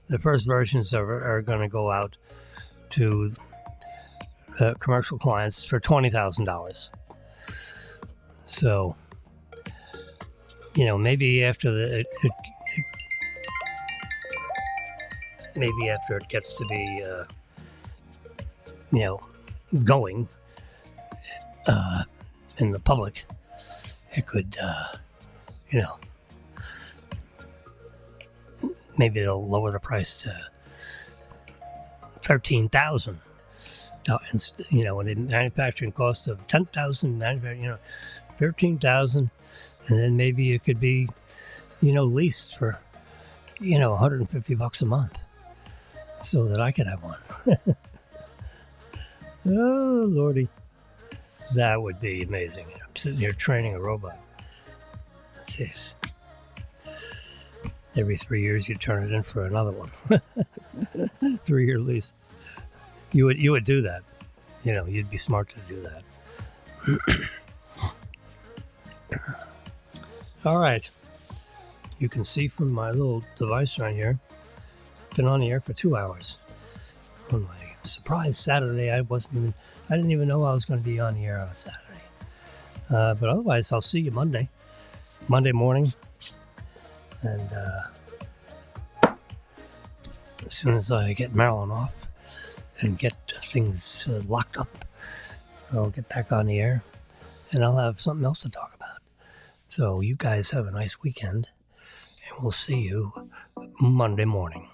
the first versions are going to go out to commercial clients for $20,000. So, maybe after maybe after it gets to be, going in the public, it could, maybe they'll lower the price to $13,000. And a manufacturing cost of $10,000, $13,000, and then maybe it could be, leased for, $150 a month, so that I could have one. Oh, Lordy, that would be amazing. I'm sitting here training a robot. Jeez. Every 3 years you turn it in for another one. 3-year lease. You would do that. You'd be smart to do that. All right. You can see from my little device right here, I've been on the air for 2 hours. On my surprise Saturday, I didn't even know I was going to be on the air on Saturday. But otherwise, I'll see you Monday morning. And as soon as I get Marilyn off and get things locked up, I'll get back on the air and I'll have something else to talk about. So you guys have a nice weekend, and we'll see you Monday morning.